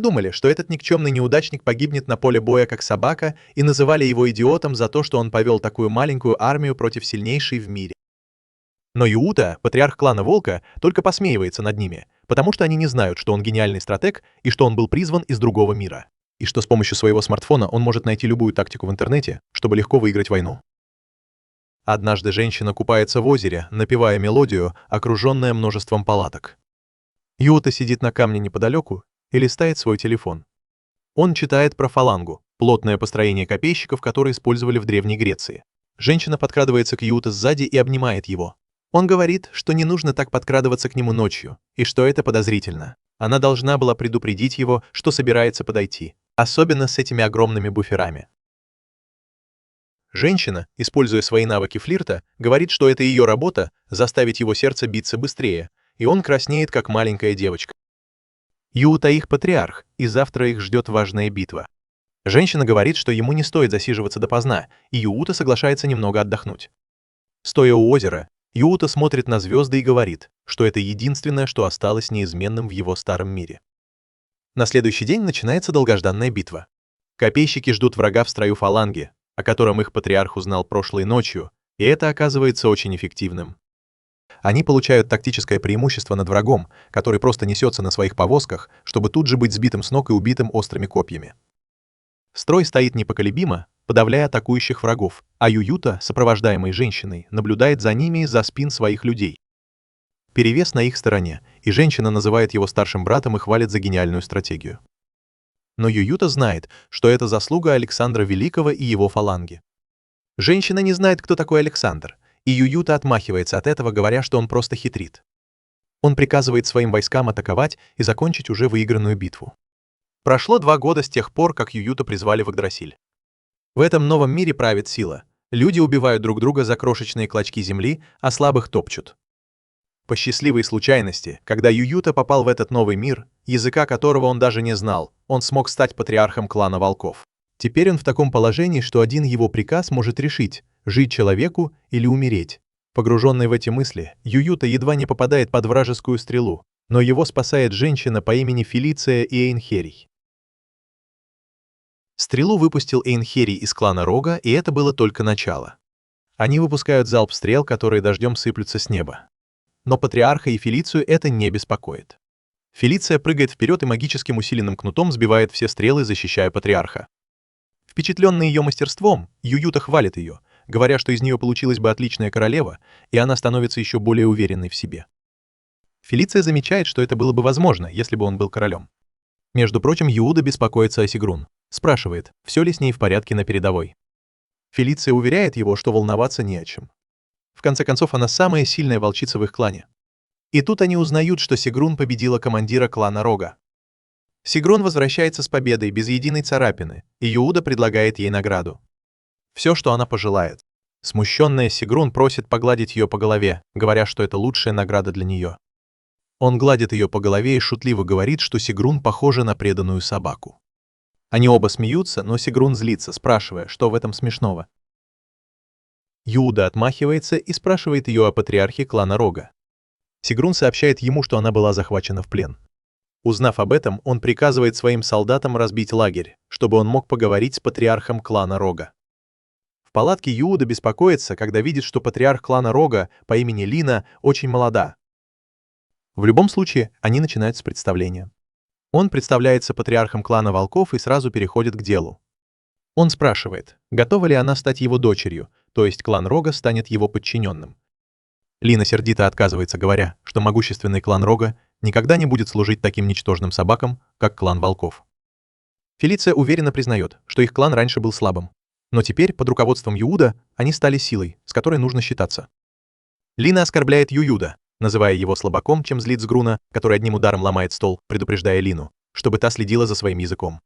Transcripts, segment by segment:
Думали, что этот никчемный неудачник погибнет на поле боя как собака, и называли его идиотом за то, что он повел такую маленькую армию против сильнейшей в мире. Но Юута, патриарх клана Волка, только посмеивается над ними, потому что они не знают, что он гениальный стратег и что он был призван из другого мира, и что с помощью своего смартфона он может найти любую тактику в интернете, чтобы легко выиграть войну. Однажды женщина купается в озере, напевая мелодию, окруженная множеством палаток. Юута сидит на камне неподалеку и листает свой телефон. Он читает про фалангу, плотное построение копейщиков, которые использовали в Древней Греции. Женщина подкрадывается к Юута сзади и обнимает его. Он говорит, что не нужно так подкрадываться к нему ночью, и что это подозрительно. Она должна была предупредить его, что собирается подойти, особенно с этими огромными буферами. Женщина, используя свои навыки флирта, говорит, что это ее работа — заставить его сердце биться быстрее, и он краснеет, как маленькая девочка. Юута их патриарх, и завтра их ждет важная битва. Женщина говорит, что ему не стоит засиживаться допоздна, и Юута соглашается немного отдохнуть. Стоя у озера, Юута смотрит на звезды и говорит, что это единственное, что осталось неизменным в его старом мире. На следующий день начинается долгожданная битва. Копейщики ждут врага в строю фаланги, о котором их патриарх узнал прошлой ночью, и это оказывается очень эффективным. Они получают тактическое преимущество над врагом, который просто несется на своих повозках, чтобы тут же быть сбитым с ног и убитым острыми копьями. Строй стоит непоколебимо, подавляя атакующих врагов, а Юута, сопровождаемый женщиной, наблюдает за ними из-за спин своих людей. Перевес на их стороне, и женщина называет его старшим братом и хвалит за гениальную стратегию. Но Юута знает, что это заслуга Александра Великого и его фаланги. Женщина не знает, кто такой Александр, и Юута отмахивается от этого, говоря, что он просто хитрит. Он приказывает своим войскам атаковать и закончить уже выигранную битву. Прошло 2 года с тех пор, как Юута призвали в Игдрасиль. В этом новом мире правит сила. Люди убивают друг друга за крошечные клочки земли, а слабых топчут. По счастливой случайности, когда Юута попал в этот новый мир, языка которого он даже не знал, он смог стать патриархом клана волков. Теперь он в таком положении, что один его приказ может решить, жить человеку или умереть. Погруженный в эти мысли, Юута едва не попадает под вражескую стрелу, но его спасает женщина по имени Фелиция и Эйнхерий. Стрелу выпустил Эйнхерий из клана Рога, и это было только начало. Они выпускают залп стрел, которые дождем сыплются с неба. Но патриарха и Фелицию это не беспокоит. Фелиция прыгает вперед и магическим усиленным кнутом сбивает все стрелы, защищая патриарха. Впечатленный ее мастерством, Юута хвалит ее, говоря, что из нее получилась бы отличная королева, и она становится еще более уверенной в себе. Фелиция замечает, что это было бы возможно, если бы он был королем. Между прочим, Юута беспокоится о Сигрун. Спрашивает, все ли с ней в порядке на передовой. Фелиция уверяет его, что волноваться не о чем. В конце концов, она самая сильная волчица в их клане. И тут они узнают, что Сигрун победила командира клана Рога. Сигрун возвращается с победой без единой царапины, и Юута предлагает ей награду. Все, что она пожелает. Смущенная Сигрун просит погладить ее по голове, говоря, что это лучшая награда для нее. Он гладит ее по голове и шутливо говорит, что Сигрун похожа на преданную собаку. Они оба смеются, но Сигрун злится, спрашивая, что в этом смешного. Юута отмахивается и спрашивает ее о патриархе клана Рога. Сигрун сообщает ему, что она была захвачена в плен. Узнав об этом, он приказывает своим солдатам разбить лагерь, чтобы он мог поговорить с патриархом клана Рога. В палатке Юута беспокоится, когда видит, что патриарх клана Рога по имени Лина очень молода. В любом случае, они начинают с представления. Он представляется патриархом клана волков и сразу переходит к делу. Он спрашивает, готова ли она стать его дочерью, то есть клан Рога станет его подчиненным. Лина сердито отказывается, говоря, что могущественный клан Рога никогда не будет служить таким ничтожным собакам, как клан волков. Фелиция уверенно признает, что их клан раньше был слабым. Но теперь, под руководством Юута, они стали силой, с которой нужно считаться. Лина оскорбляет Юута, называя его слабаком, чем злит Сгруна, который одним ударом ломает стол, предупреждая Лину, чтобы та следила за своим языком.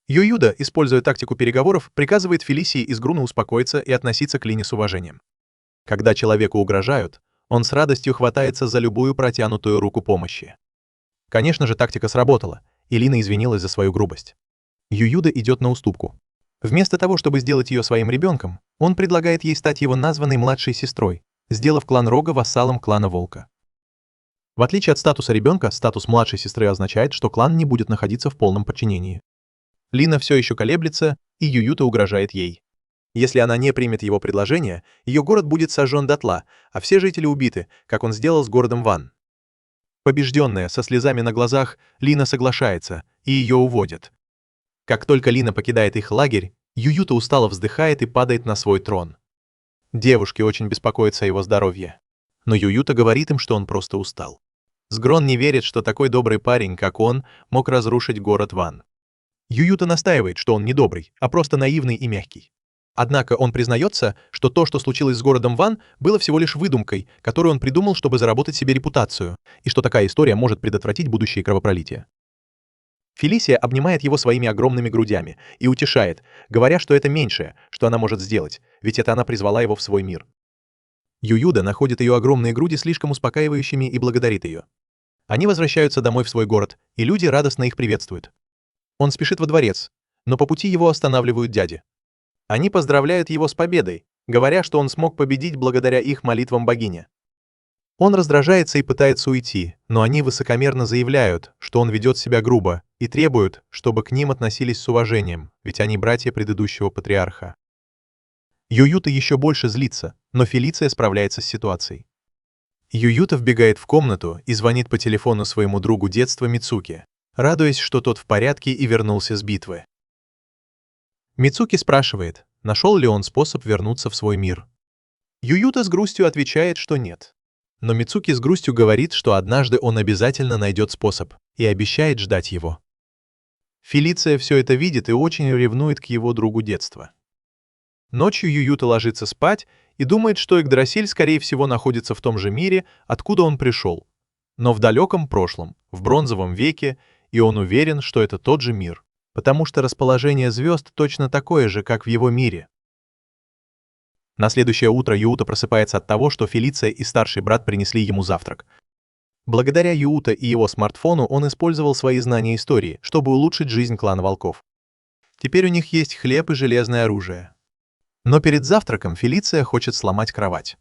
Юута, используя тактику переговоров, приказывает Фелисии и Сгруну успокоиться и относиться к Лине с уважением. Когда человеку угрожают, он с радостью хватается за любую протянутую руку помощи. Конечно же, тактика сработала, и Лина извинилась за свою грубость. Юута идет на уступку. Вместо того, чтобы сделать ее своим ребенком, он предлагает ей стать его названной младшей сестрой, сделав клан Рога вассалом клана Волка. В отличие от статуса ребенка, статус младшей сестры означает, что клан не будет находиться в полном подчинении. Лина все еще колеблется, и Ююта угрожает ей. Если она не примет его предложение, ее город будет сожжен дотла, а все жители убиты, как он сделал с городом Ван. Побежденная, со слезами на глазах, Лина соглашается, и ее уводят. Как только Лина покидает их лагерь, Ююта устало вздыхает и падает на свой трон. Девушки очень беспокоятся о его здоровье. Но Ююта говорит им, что он просто устал. Сгрон не верит, что такой добрый парень, как он, мог разрушить город Ван. Ююта настаивает, что он не добрый, а просто наивный и мягкий. Однако он признается, что то, что случилось с городом Ван, было всего лишь выдумкой, которую он придумал, чтобы заработать себе репутацию, и что такая история может предотвратить будущее кровопролитие. Фелисия обнимает его своими огромными грудями и утешает, говоря, что это меньшее, что она может сделать, ведь это она призвала его в свой мир. Ююда находит ее огромные груди слишком успокаивающими и благодарит ее. Они возвращаются домой в свой город, и люди радостно их приветствуют. Он спешит во дворец, но по пути его останавливают дяди. Они поздравляют его с победой, говоря, что он смог победить благодаря их молитвам богини. Он раздражается и пытается уйти, но они высокомерно заявляют, что он ведет себя грубо, и требуют, чтобы к ним относились с уважением, ведь они братья предыдущего патриарха. Ююта еще больше злится, но Фелиция справляется с ситуацией. Ююта вбегает в комнату и звонит по телефону своему другу детства Мицуки, радуясь, что тот в порядке и вернулся с битвы. Мицуки спрашивает, нашел ли он способ вернуться в свой мир. Ююта с грустью отвечает, что нет. Но Мицуки с грустью говорит, что однажды он обязательно найдет способ, и обещает ждать его. Фелиция все это видит и очень ревнует к его другу детства. Ночью Ююта ложится спать и думает, что Игдрасиль, скорее всего, находится в том же мире, откуда он пришел, но в далеком прошлом, в бронзовом веке, и он уверен, что это тот же мир, потому что расположение звезд точно такое же, как в его мире. На следующее утро Юута просыпается от того, что Фелиция и старший брат принесли ему завтрак. Благодаря Юута и его смартфону он использовал свои знания истории, чтобы улучшить жизнь клана волков. Теперь у них есть хлеб и железное оружие. Но перед завтраком Фелиция хочет сломать кровать.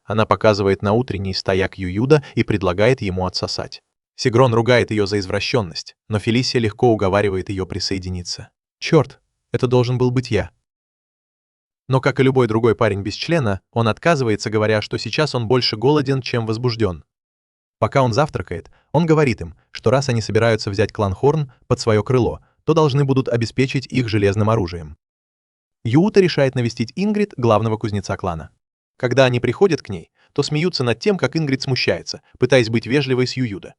Она показывает на утренний стояк Ююда и предлагает ему отсосать. Сигрон ругает ее за извращенность, но Фелисия легко уговаривает ее присоединиться. «Черт, это должен был быть я». Но, как и любой другой парень без члена, он отказывается, говоря, что сейчас он больше голоден, чем возбужден. Пока он завтракает, он говорит им, что раз они собираются взять клан Хорн под свое крыло, то должны будут обеспечить их железным оружием. Юута решает навестить Ингрид, главного кузнеца клана. Когда они приходят к ней, то смеются над тем, как Ингрид смущается, пытаясь быть вежливой с Ююда.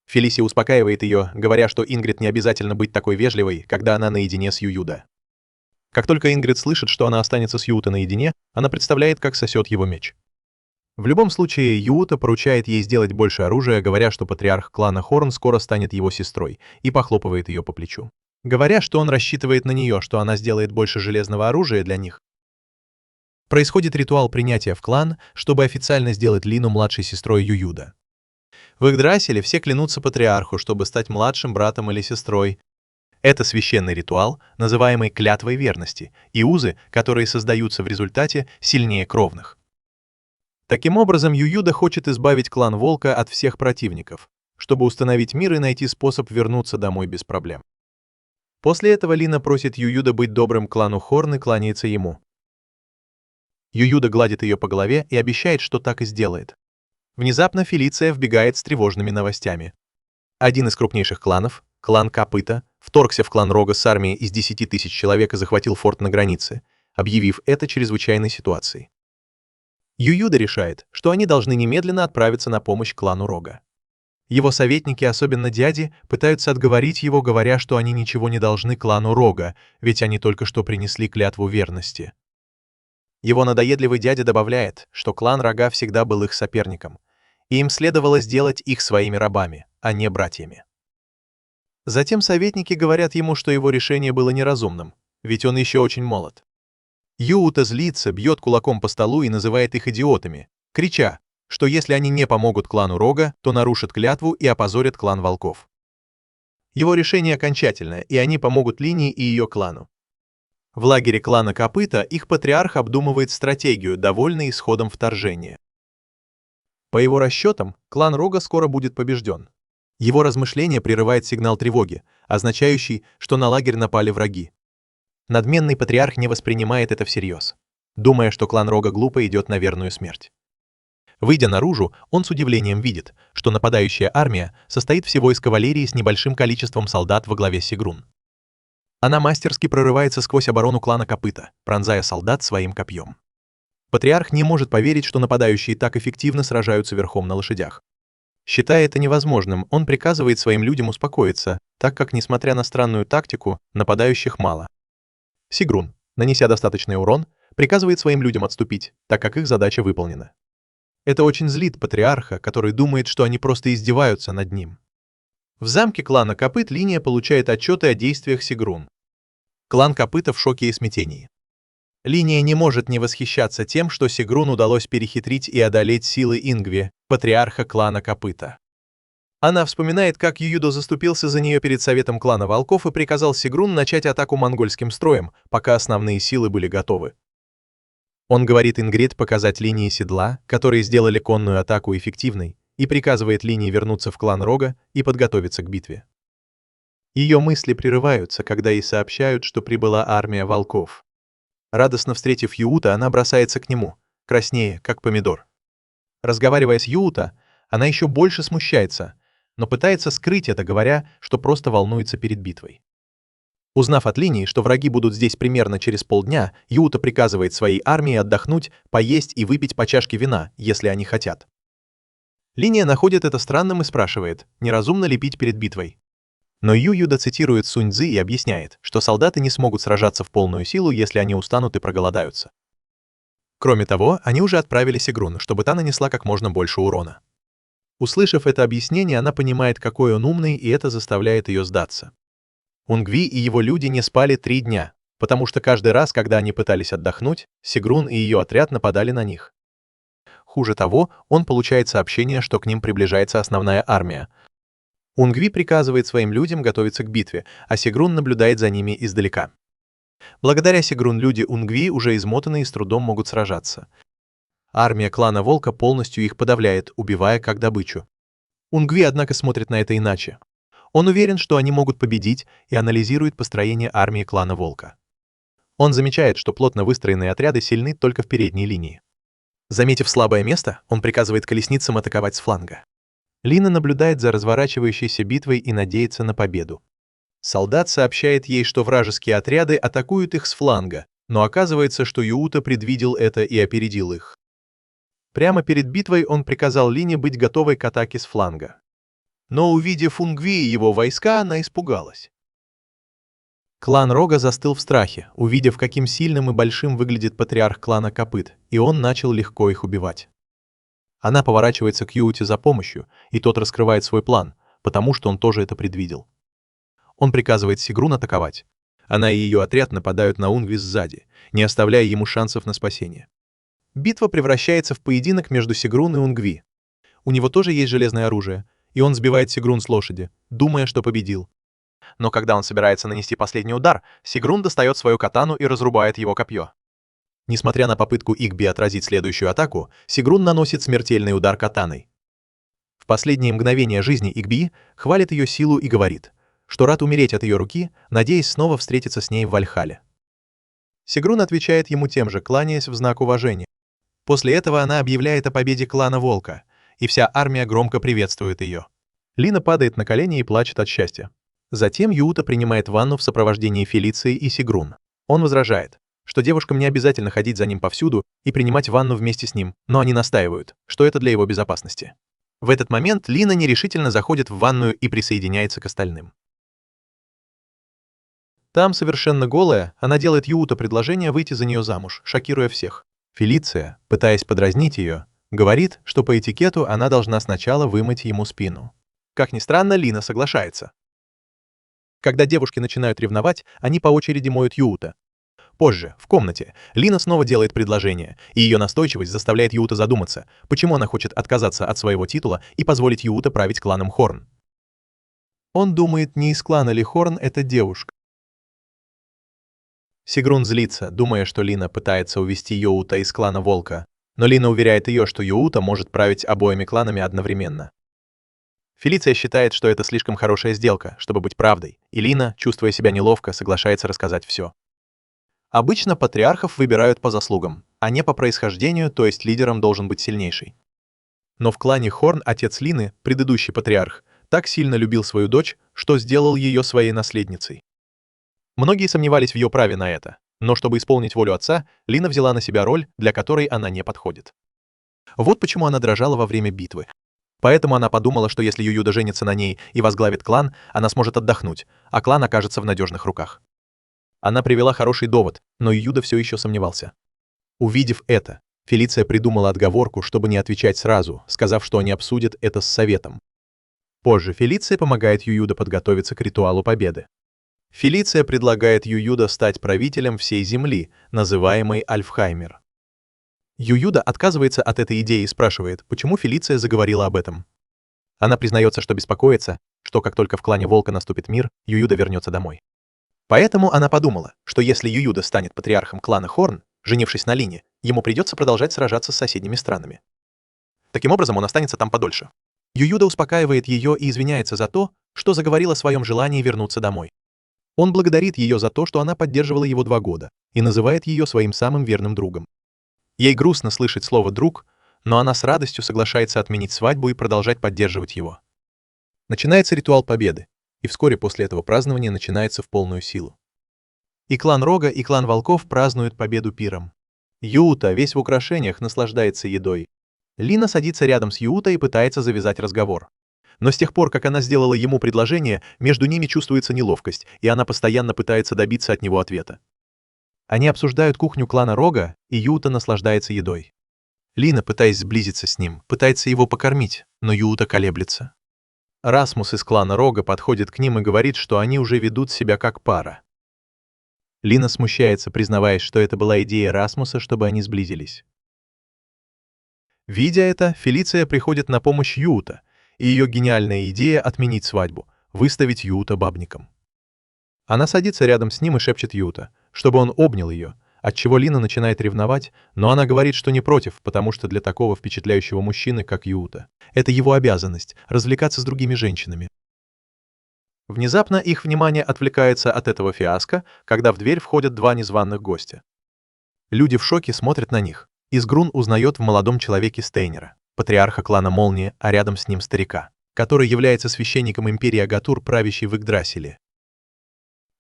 Фелисия успокаивает ее, говоря, что Ингрид не обязательно быть такой вежливой, когда она наедине с Ююда. Как только Ингрид слышит, что она останется с Юута наедине, она представляет, как сосет его меч. В любом случае, Юута поручает ей сделать больше оружия, говоря, что патриарх клана Хорн скоро станет его сестрой, и похлопывает ее по плечу. Говоря, что он рассчитывает на нее, что она сделает больше железного оружия для них. Происходит ритуал принятия в клан, чтобы официально сделать Лину младшей сестрой Ююда. В Игдрасиле все клянутся патриарху, чтобы стать младшим братом или сестрой. Это священный ритуал, называемый клятвой верности, и узы, которые создаются в результате, сильнее кровных. Таким образом, Ююда хочет избавить клан Волка от всех противников, чтобы установить мир и найти способ вернуться домой без проблем. После этого Лина просит Ююда быть добрым к клану Хорн и кланяется ему. Ююда гладит ее по голове и обещает, что так и сделает. Внезапно Фелиция вбегает с тревожными новостями. Один из крупнейших кланов, клан Копыта, вторгся в клан Рога с армией из 10 тысяч человек и захватил форт на границе, объявив это чрезвычайной ситуацией. Ююда решает, что они должны немедленно отправиться на помощь клану Рога. Его советники, особенно дяди, пытаются отговорить его, говоря, что они ничего не должны клану Рога, ведь они только что принесли клятву верности. Его надоедливый дядя добавляет, что клан Рога всегда был их соперником, и им следовало сделать их своими рабами, а не братьями. Затем советники говорят ему, что его решение было неразумным, ведь он еще очень молод. Юута злится, бьет кулаком по столу и называет их идиотами, крича, что если они не помогут клану Рога, то нарушат клятву и опозорят клан волков. Его решение окончательное, и они помогут Лине и ее клану. В лагере клана Копыта их патриарх обдумывает стратегию, довольный исходом вторжения. По его расчетам, клан Рога скоро будет побежден. Его размышление прерывает сигнал тревоги, означающий, что на лагерь напали враги. Надменный патриарх не воспринимает это всерьез, думая, что клан Рога глупо идет на верную смерть. Выйдя наружу, он с удивлением видит, что нападающая армия состоит всего из кавалерии с небольшим количеством солдат во главе с Сигрун. Она мастерски прорывается сквозь оборону клана Копыта, пронзая солдат своим копьем. Патриарх не может поверить, что нападающие так эффективно сражаются верхом на лошадях. Считая это невозможным, он приказывает своим людям успокоиться, так как, несмотря на странную тактику, нападающих мало. Сигрун, нанеся достаточный урон, приказывает своим людям отступить, так как их задача выполнена. Это очень злит патриарха, который думает, что они просто издеваются над ним. В замке клана Копыт Линия получает отчеты о действиях Сигрун. Клан Копыта в шоке и смятении. Линия не может не восхищаться тем, что Сигрун удалось перехитрить и одолеть силы Ингви, патриарха клана Копыта. Она вспоминает, как Ююдо заступился за нее перед советом клана Волков и приказал Сигрун начать атаку монгольским строем, пока основные силы были готовы. Он говорит Ингрид показать линии седла, которые сделали конную атаку эффективной, и приказывает Линии вернуться в клан Рога и подготовиться к битве. Ее мысли прерываются, когда ей сообщают, что прибыла армия волков. Радостно встретив Юута, она бросается к нему, краснее, как помидор. Разговаривая с Юута, она еще больше смущается, но пытается скрыть это, говоря, что просто волнуется перед битвой. Узнав от Линии, что враги будут здесь примерно через полдня, Юута приказывает своей армии отдохнуть, поесть и выпить по чашке вина, если они хотят. Линия находит это странным и спрашивает, неразумно ли пить перед битвой. Но Ююда цитирует Сунь Цзы и объясняет, что солдаты не смогут сражаться в полную силу, если они устанут и проголодаются. Кроме того, они уже отправили Сигрун, чтобы та нанесла как можно больше урона. Услышав это объяснение, она понимает, какой он умный, и это заставляет ее сдаться. Унгви и его люди не спали 3 дня, потому что каждый раз, когда они пытались отдохнуть, Сигрун и ее отряд нападали на них. Хуже того, он получает сообщение, что к ним приближается основная армия. Унгви приказывает своим людям готовиться к битве, а Сигрун наблюдает за ними издалека. Благодаря Сигрун люди Унгви уже измотаны и с трудом могут сражаться. Армия клана Волка полностью их подавляет, убивая как добычу. Унгви, однако, смотрит на это иначе. Он уверен, что они могут победить, и анализирует построение армии клана Волка. Он замечает, что плотно выстроенные отряды сильны только в передней линии. Заметив слабое место, он приказывает колесницам атаковать с фланга. Лина наблюдает за разворачивающейся битвой и надеется на победу. Солдат сообщает ей, что вражеские отряды атакуют их с фланга, но оказывается, что Юута предвидел это и опередил их. Прямо перед битвой он приказал Лине быть готовой к атаке с фланга. Но увидев Унгви и его войска, она испугалась. Клан Рога застыл в страхе, увидев, каким сильным и большим выглядит патриарх клана Копыт, и он начал легко их убивать. Она поворачивается к Юуте за помощью, и тот раскрывает свой план, потому что он тоже это предвидел. Он приказывает Сигрун атаковать. Она и ее отряд нападают на Унгви сзади, не оставляя ему шансов на спасение. Битва превращается в поединок между Сигрун и Унгви. У него тоже есть железное оружие, и он сбивает Сигрун с лошади, думая, что победил. Но когда он собирается нанести последний удар, Сигрун достает свою катану и разрубает его копье. Несмотря на попытку Игби отразить следующую атаку, Сигрун наносит смертельный удар катаной. В последние мгновения жизни Игби хвалит ее силу и говорит, что рад умереть от ее руки, надеясь снова встретиться с ней в Вальхалле. Сигрун отвечает ему тем же, кланяясь в знак уважения. После этого она объявляет о победе клана Волка, и вся армия громко приветствует ее. Лина падает на колени и плачет от счастья. Затем Юута принимает ванну в сопровождении Фелиции и Сигрун. Он возражает, что девушкам не обязательно ходить за ним повсюду и принимать ванну вместе с ним, но они настаивают, что это для его безопасности. В этот момент Лина нерешительно заходит в ванную и присоединяется к остальным. Там, совершенно голая, она делает Юута предложение выйти за нее замуж, шокируя всех. Фелиция, пытаясь подразнить ее, говорит, что по этикету она должна сначала вымыть ему спину. Как ни странно, Лина соглашается. Когда девушки начинают ревновать, они по очереди моют Юута. Позже, в комнате, Лина снова делает предложение, и ее настойчивость заставляет Юута задуматься, почему она хочет отказаться от своего титула и позволить Юута править кланом Хорн. Он думает, не из клана ли Хорн эта девушка. Сигрун злится, думая, что Лина пытается увести Юута из клана Волка. Но Лина уверяет ее, что Юута может править обоими кланами одновременно. Фелиция считает, что это слишком хорошая сделка, чтобы быть правдой, и Лина, чувствуя себя неловко, соглашается рассказать все. Обычно патриархов выбирают по заслугам, а не по происхождению, то есть лидером должен быть сильнейший. Но в клане Хорн отец Лины, предыдущий патриарх, так сильно любил свою дочь, что сделал ее своей наследницей. Многие сомневались в ее праве на это, но чтобы исполнить волю отца, Лина взяла на себя роль, для которой она не подходит. Вот почему она дрожала во время битвы. Поэтому она подумала, что если Ююда женится на ней и возглавит клан, она сможет отдохнуть, а клан окажется в надежных руках. Она привела хороший довод, но Ююда все еще сомневался. Увидев это, Фелиция придумала отговорку, чтобы не отвечать сразу, сказав, что они обсудят это с советом. Позже Фелиция помогает Ююда подготовиться к ритуалу победы. Фелиция предлагает Ююда стать правителем всей земли, называемой Альфхаймер. Ююда отказывается от этой идеи и спрашивает, почему Фелиция заговорила об этом. Она признается, что беспокоится, что как только в клане Волка наступит мир, Ююда вернется домой. Поэтому она подумала, что если Ююда станет патриархом клана Хорн, женившись на Лине, ему придется продолжать сражаться с соседними странами. Таким образом, он останется там подольше. Ююда успокаивает ее и извиняется за то, что заговорила о своем желании вернуться домой. Он благодарит ее за то, что она поддерживала его 2 года, и называет ее своим самым верным другом. Ей грустно слышать слово «друг», но она с радостью соглашается отменить свадьбу и продолжать поддерживать его. Начинается ритуал победы, и вскоре после этого празднование начинается в полную силу. И клан Рога, и клан Волков празднуют победу пиром. Юута, весь в украшениях, наслаждается едой. Лина садится рядом с Юута и пытается завязать разговор. Но с тех пор, как она сделала ему предложение, между ними чувствуется неловкость, и она постоянно пытается добиться от него ответа. Они обсуждают кухню клана Рога, и Юута наслаждается едой. Лина, пытаясь сблизиться с ним, пытается его покормить, но Юута колеблется. Расмус из клана Рога подходит к ним и говорит, что они уже ведут себя как пара. Лина смущается, признаваясь, что это была идея Расмуса, чтобы они сблизились. Видя это, Фелиция приходит на помощь Юута, и ее гениальная идея отменить свадьбу, выставить Юута бабником. Она садится рядом с ним и шепчет Юута, чтобы он обнял ее, отчего Лина начинает ревновать, но она говорит, что не против, потому что для такого впечатляющего мужчины, как Юута, это его обязанность — развлекаться с другими женщинами. Внезапно их внимание отвлекается от этого фиаско, когда в дверь входят 2 незваных гостя. Люди в шоке смотрят на них. Изгрун узнает в молодом человеке Стейнера, патриарха клана Молнии, а рядом с ним старика, который является священником империи Агатур, правящей в Игдрасиле.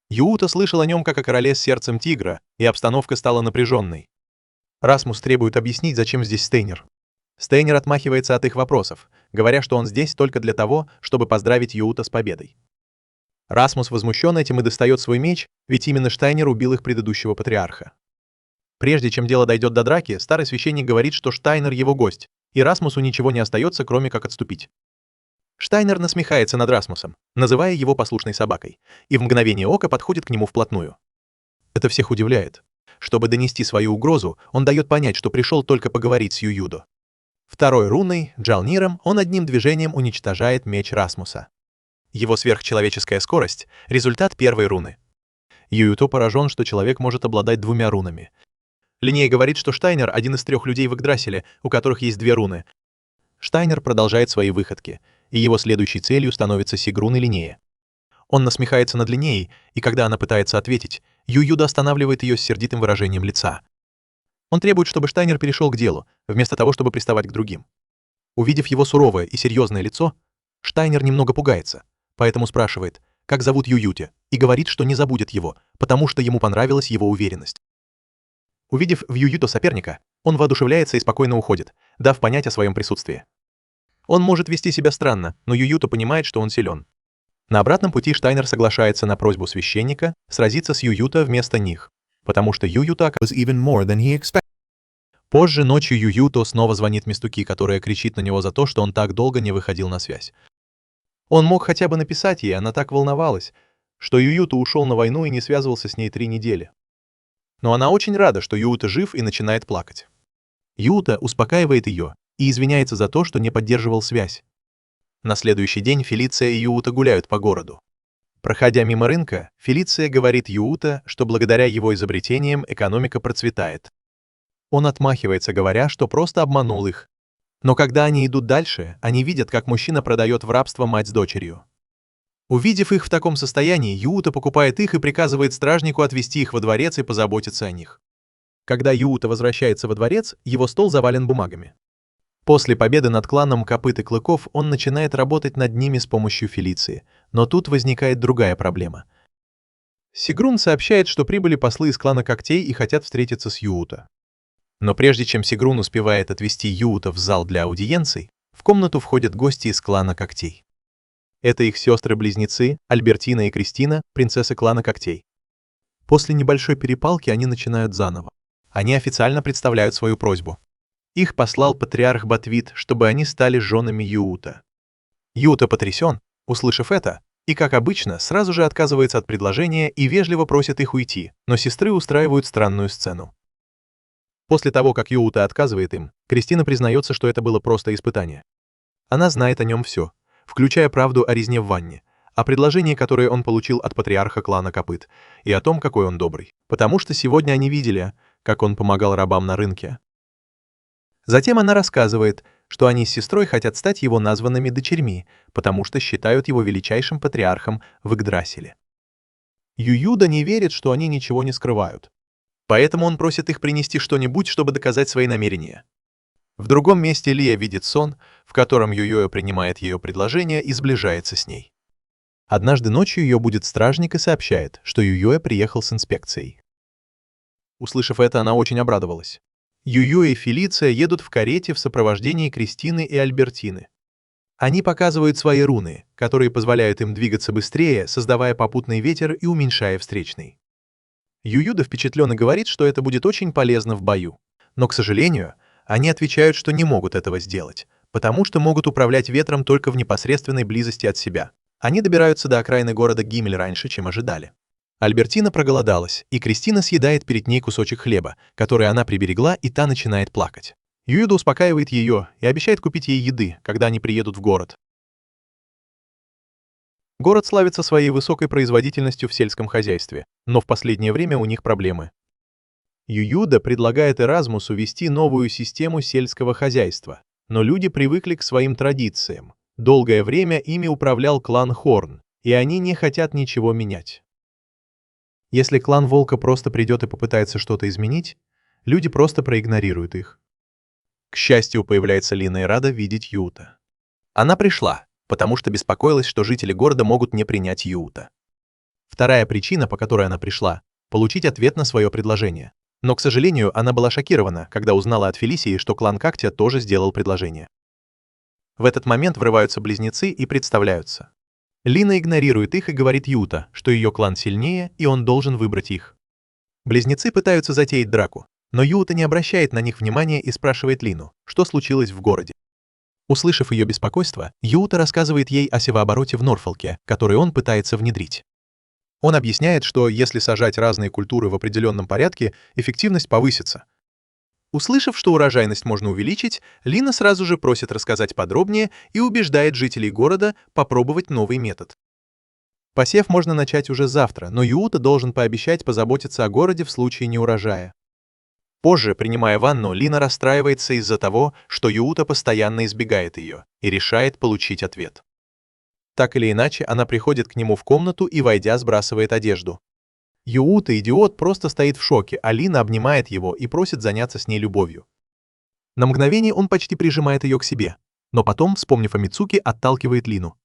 Юута слышал о нем как о короле с сердцем тигра, и обстановка стала напряженной. Расмус требует объяснить, зачем здесь Стейнер. Стейнер отмахивается от их вопросов, говоря, что он здесь только для того, чтобы поздравить Юута с победой. Расмус возмущен этим и достает свой меч, ведь именно Штайнер убил их предыдущего патриарха. Прежде чем дело дойдет до драки, старый священник говорит, что Штайнер его гость, и Расмусу ничего не остается, кроме как отступить. Штайнер насмехается над Расмусом, называя его послушной собакой, и в мгновение ока подходит к нему вплотную. Это всех удивляет. Чтобы донести свою угрозу, он дает понять, что пришел только поговорить с Ююдо. Второй руной, Джалниром, он одним движением уничтожает меч Расмуса. Его сверхчеловеческая скорость — результат первой руны. Ююто поражен, что человек может обладать 2 рунами. Линнея говорит, что Штайнер — один из 3 людей в Игдрасиле, у которых есть 2 руны. Штайнер продолжает свои выходки, и его следующей целью становится Сигрун и Линнея. Он насмехается над Линнеей, и когда она пытается ответить, Ююда останавливает ее с сердитым выражением лица. Он требует, чтобы Штайнер перешел к делу, вместо того, чтобы приставать к другим. Увидев его суровое и серьезное лицо, Штайнер немного пугается, поэтому спрашивает, как зовут Ююте, и говорит, что не забудет его, потому что ему понравилась его уверенность. Увидев в Ююто соперника, он воодушевляется и спокойно уходит, дав понять о своем присутствии. Он может вести себя странно, но Ююто понимает, что он силен. На обратном пути Штайнер соглашается на просьбу священника сразиться с Ююто вместо них, потому что Ююто was even more than he expected. Позже ночью Ююто снова звонит Мистуки, которая кричит на него за то, что он так долго не выходил на связь. Он мог хотя бы написать ей, она так волновалась, что Ююто ушел на войну и не связывался с ней 3 недели. Но она очень рада, что Юута жив, и начинает плакать. Юута успокаивает ее и извиняется за то, что не поддерживал связь. На следующий день Фелиция и Юута гуляют по городу. Проходя мимо рынка, Фелиция говорит Юута, что благодаря его изобретениям экономика процветает. Он отмахивается, говоря, что просто обманул их. Но когда они идут дальше, они видят, как мужчина продает в рабство мать с дочерью. Увидев их в таком состоянии, Юута покупает их и приказывает стражнику отвезти их во дворец и позаботиться о них. Когда Юута возвращается во дворец, его стол завален бумагами. После победы над кланом Копыт и Клыков он начинает работать над ними с помощью Фелиции, но тут возникает другая проблема. Сигрун сообщает, что прибыли послы из клана Когтей и хотят встретиться с Юута. Но прежде чем Сигрун успевает отвести Юута в зал для аудиенций, в комнату входят гости из клана Когтей. Это их сестры-близнецы Альбертина и Кристина, принцессы клана Когтей. После небольшой перепалки они начинают заново. Они официально представляют свою просьбу. Их послал патриарх Батвит, чтобы они стали женами Юута. Юута потрясен, услышав это, и, как обычно, сразу же отказывается от предложения и вежливо просит их уйти, но сестры устраивают странную сцену. После того, как Юута отказывает им, Кристина признается, что это было просто испытание. Она знает о нем все, включая правду о резне в ванне, о предложении, которое он получил от патриарха клана Копыт, и о том, какой он добрый, потому что сегодня они видели, как он помогал рабам на рынке. Затем она рассказывает, что они с сестрой хотят стать его названными дочерьми, потому что считают его величайшим патриархом в Игдрасиле. Ююда не верит, что они ничего не скрывают. Поэтому он просит их принести что-нибудь, чтобы доказать свои намерения. В другом месте Лия видит сон, в котором Ююя принимает ее предложение и сближается с ней. Однажды ночью ее будет стражник и сообщает, что Ююя приехал с инспекцией. Услышав это, она очень обрадовалась. Ююя и Фелиция едут в карете в сопровождении Кристины и Альбертины. Они показывают свои руны, которые позволяют им двигаться быстрее, создавая попутный ветер и уменьшая встречный. Ююда впечатленно говорит, что это будет очень полезно в бою. Но, к сожалению, они отвечают, что не могут этого сделать, потому что могут управлять ветром только в непосредственной близости от себя. Они добираются до окраины города Гимель раньше, чем ожидали. Альбертина проголодалась, и Кристина съедает перед ней кусочек хлеба, который она приберегла, и та начинает плакать. Ююда успокаивает ее и обещает купить ей еды, когда они приедут в город. Город славится своей высокой производительностью в сельском хозяйстве, но в последнее время у них проблемы. Ююда предлагает Эразмусу ввести новую систему сельского хозяйства, но люди привыкли к своим традициям. Долгое время ими управлял клан Хорн, и они не хотят ничего менять. Если клан Волка просто придет и попытается что-то изменить, люди просто проигнорируют их. К счастью, появляется Лина и рада видеть Юута. Она пришла, потому что беспокоилась, что жители города могут не принять Юута. Вторая причина, по которой она пришла — получить ответ на свое предложение. Но, к сожалению, она была шокирована, когда узнала от Фелисии, что клан Когтя тоже сделал предложение. В этот момент врываются близнецы и представляются. Лина игнорирует их и говорит Юута, что ее клан сильнее, и он должен выбрать их. Близнецы пытаются затеять драку, но Юута не обращает на них внимания и спрашивает Лину, что случилось в городе. Услышав ее беспокойство, Юута рассказывает ей о севообороте в Норфолке, который он пытается внедрить. Он объясняет, что если сажать разные культуры в определенном порядке, эффективность повысится. Услышав, что урожайность можно увеличить, Лина сразу же просит рассказать подробнее и убеждает жителей города попробовать новый метод. Посев можно начать уже завтра, но Юута должен пообещать позаботиться о городе в случае неурожая. Позже, принимая ванну, Лина расстраивается из-за того, что Юута постоянно избегает ее, и решает получить ответ. Так или иначе, она приходит к нему в комнату и, войдя, сбрасывает одежду. Юута, идиот, просто стоит в шоке, а Лина обнимает его и просит заняться с ней любовью. На мгновение он почти прижимает ее к себе, но потом, вспомнив о Мицуке, отталкивает Лину.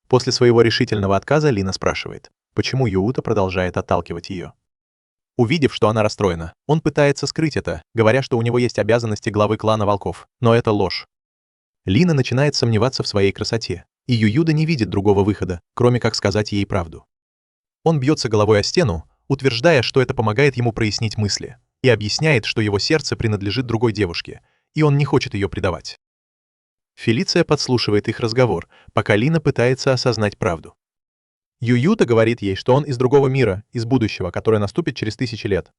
После своего решительного отказа Лина спрашивает, почему Юута продолжает отталкивать ее. Увидев, что она расстроена, он пытается скрыть это, говоря, что у него есть обязанности главы клана волков, но это ложь. Лина начинает сомневаться в своей красоте, и Ююда не видит другого выхода, кроме как сказать ей правду. Он бьется головой о стену, утверждая, что это помогает ему прояснить мысли, и объясняет, что его сердце принадлежит другой девушке, и он не хочет ее предавать. Фелиция подслушивает их разговор, пока Лина пытается осознать правду. Ююта говорит ей, что он из другого мира, из будущего, которое наступит через 1000 лет.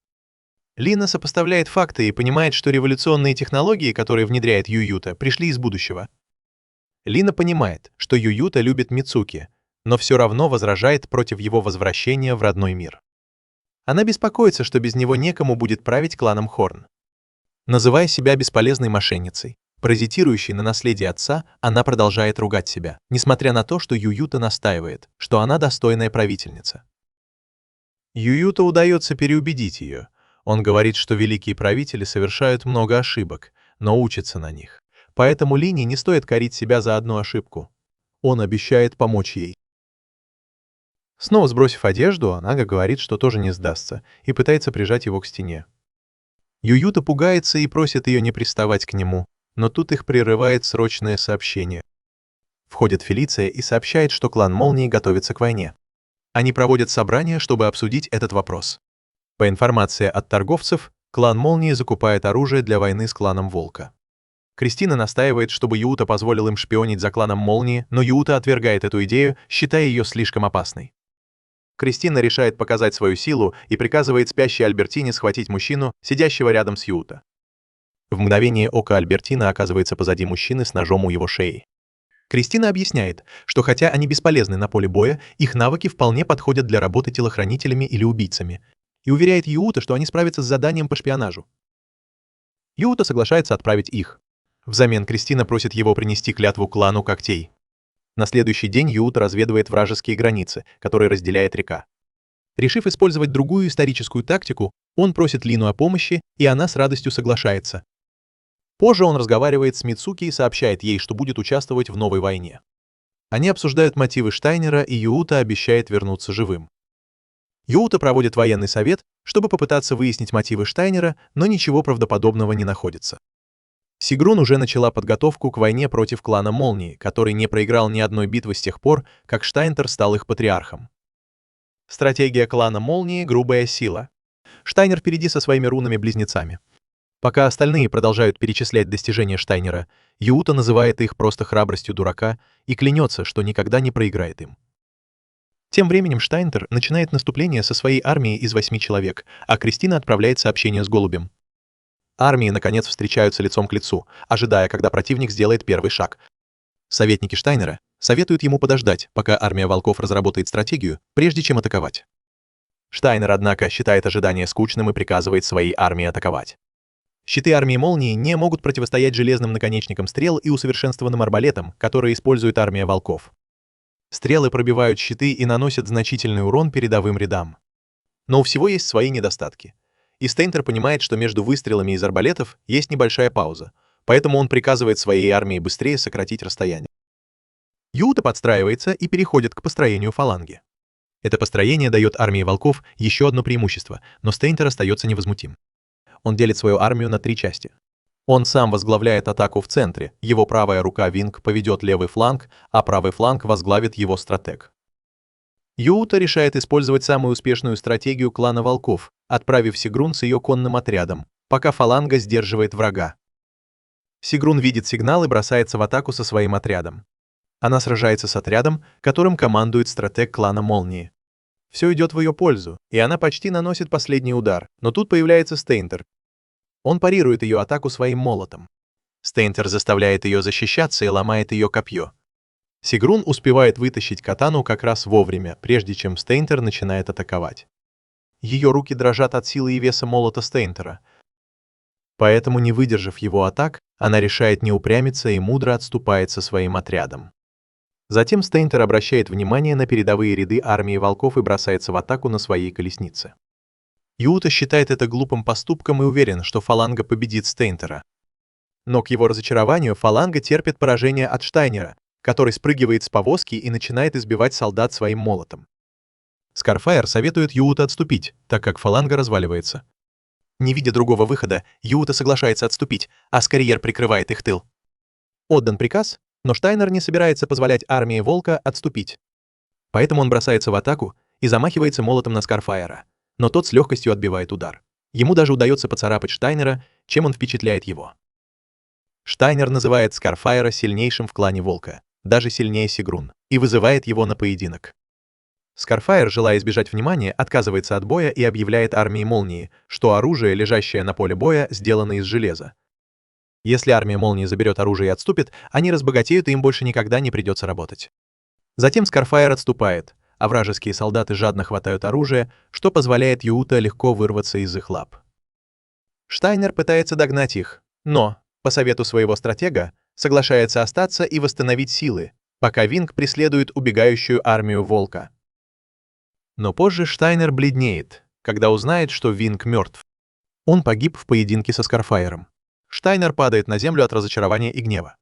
Лина сопоставляет факты и понимает, что революционные технологии, которые внедряет Ююта, пришли из будущего. Лина понимает, что Ююта любит Мицуки, но все равно возражает против его возвращения в родной мир. Она беспокоится, что без него некому будет править кланом Хорн. Называя себя бесполезной мошенницей, паразитирующей на наследии отца, она продолжает ругать себя, несмотря на то, что Ююта настаивает, что она достойная правительница. Ююта удается переубедить ее. Он говорит, что великие правители совершают много ошибок, но учатся на них. Поэтому Лине не стоит корить себя за одну ошибку. Он обещает помочь ей. Снова сбросив одежду, Анага говорит, что тоже не сдастся, и пытается прижать его к стене. Ююта пугается и просит ее не приставать к нему, но тут их прерывает срочное сообщение. Входит Фелиция и сообщает, что клан Молнии готовится к войне. Они проводят собрание, чтобы обсудить этот вопрос. По информации от торговцев, клан Молнии закупает оружие для войны с кланом Волка. Кристина настаивает, чтобы Юута позволил им шпионить за кланом Молнии, но Юута отвергает эту идею, считая ее слишком опасной. Кристина решает показать свою силу и приказывает спящей Альбертине схватить мужчину, сидящего рядом с Юута. В мгновение ока Альбертина оказывается позади мужчины с ножом у его шеи. Кристина объясняет, что хотя они бесполезны на поле боя, их навыки вполне подходят для работы телохранителями или убийцами, и уверяет Юута, что они справятся с заданием по шпионажу. Юута соглашается отправить их. Взамен Кристина просит его принести клятву клану когтей. На следующий день Юута разведывает вражеские границы, которые разделяет река. Решив использовать другую историческую тактику, он просит Лину о помощи, и она с радостью соглашается. Позже он разговаривает с Мицуки и сообщает ей, что будет участвовать в новой войне. Они обсуждают мотивы Штайнера, и Юута обещает вернуться живым. Юута проводит военный совет, чтобы попытаться выяснить мотивы Штайнера, но ничего правдоподобного не находится. Сигрун уже начала подготовку к войне против клана Молнии, который не проиграл ни одной битвы с тех пор, как Штайнтер стал их патриархом. Стратегия клана Молнии — грубая сила. Штайнер впереди со своими рунами-близнецами. Пока остальные продолжают перечислять достижения Штайнера, Юута называет их просто храбростью дурака и клянется, что никогда не проиграет им. Тем временем Штайнтер начинает наступление со своей армией из 8 человек, а Кристина отправляет сообщение с голубем. Армии, наконец, встречаются лицом к лицу, ожидая, когда противник сделает первый шаг. Советники Штайнера советуют ему подождать, пока армия волков разработает стратегию, прежде чем атаковать. Штайнер, однако, считает ожидание скучным и приказывает своей армии атаковать. Щиты армии Молнии не могут противостоять железным наконечникам стрел и усовершенствованным арбалетам, которые использует армия волков. Стрелы пробивают щиты и наносят значительный урон передовым рядам. Но у всего есть свои недостатки. И Стейнтер понимает, что между выстрелами из арбалетов есть небольшая пауза, поэтому он приказывает своей армии быстрее сократить расстояние. Юута подстраивается и переходит к построению фаланги. Это построение дает армии волков еще одно преимущество, но Стейнтер остается невозмутим. Он делит свою армию на 3 части. Он сам возглавляет атаку в центре, его правая рука Винг поведет левый фланг, а правый фланг возглавит его стратег. Юута решает использовать самую успешную стратегию клана волков, отправив Сигрун с ее конным отрядом, пока фаланга сдерживает врага. Сигрун видит сигнал и бросается в атаку со своим отрядом. Она сражается с отрядом, которым командует стратег клана Молнии. Все идет в ее пользу, и она почти наносит последний удар, но тут появляется Стейнтер. Он парирует ее атаку своим молотом. Стейнтер заставляет ее защищаться и ломает ее копье. Сигрун успевает вытащить катану как раз вовремя, прежде чем Стейнтер начинает атаковать. Ее руки дрожат от силы и веса молота Стейнтера. Поэтому, не выдержав его атак, она решает не упрямиться и мудро отступает со своим отрядом. Затем Стейнтер обращает внимание на передовые ряды армии волков и бросается в атаку на своей колеснице. Юута считает это глупым поступком и уверен, что фаланга победит Стейнтера. Но к его разочарованию фаланга терпит поражение от Штайнера, который спрыгивает с повозки и начинает избивать солдат своим молотом. Скарфайр советует Юута отступить, так как фаланга разваливается. Не видя другого выхода, Юута соглашается отступить, а Скарьер прикрывает их тыл. Отдан приказ, но Штайнер не собирается позволять армии Волка отступить. Поэтому он бросается в атаку и замахивается молотом на Скарфайра, но тот с легкостью отбивает удар. Ему даже удается поцарапать Штайнера, чем он впечатляет его. Штайнер называет Скарфайра сильнейшим в клане Волка, даже сильнее Сигрун, и вызывает его на поединок. Скарфайр, желая избежать внимания, отказывается от боя и объявляет армии Молнии, что оружие, лежащее на поле боя, сделано из железа. Если армия Молнии заберет оружие и отступит, они разбогатеют и им больше никогда не придется работать. Затем Скарфайр отступает, а вражеские солдаты жадно хватают оружие, что позволяет Юута легко вырваться из их лап. Штайнер пытается догнать их, но, по совету своего стратега, соглашается остаться и восстановить силы, пока Винг преследует убегающую армию Волка. Но позже Штайнер бледнеет, когда узнает, что Винг мертв. Он погиб в поединке со Скарфайером. Штайнер падает на землю от разочарования и гнева.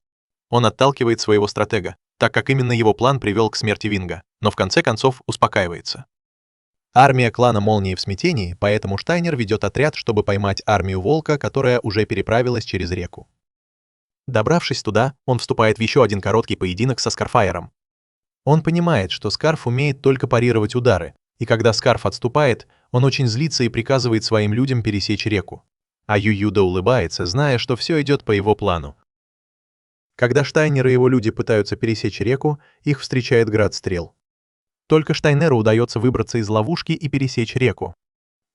Он отталкивает своего стратега, так как именно его план привел к смерти Винга, но в конце концов успокаивается. Армия клана Молнии в смятении, поэтому Штайнер ведет отряд, чтобы поймать армию Волка, которая уже переправилась через реку. Добравшись туда, он вступает в еще один короткий поединок со Скарфайером. Он понимает, что Скарф умеет только парировать удары, и когда Скарф отступает, он очень злится и приказывает своим людям пересечь реку. А Ююда улыбается, зная, что все идет по его плану. Когда Штайнер и его люди пытаются пересечь реку, их встречает град стрел. Только Штайнеру удается выбраться из ловушки и пересечь реку.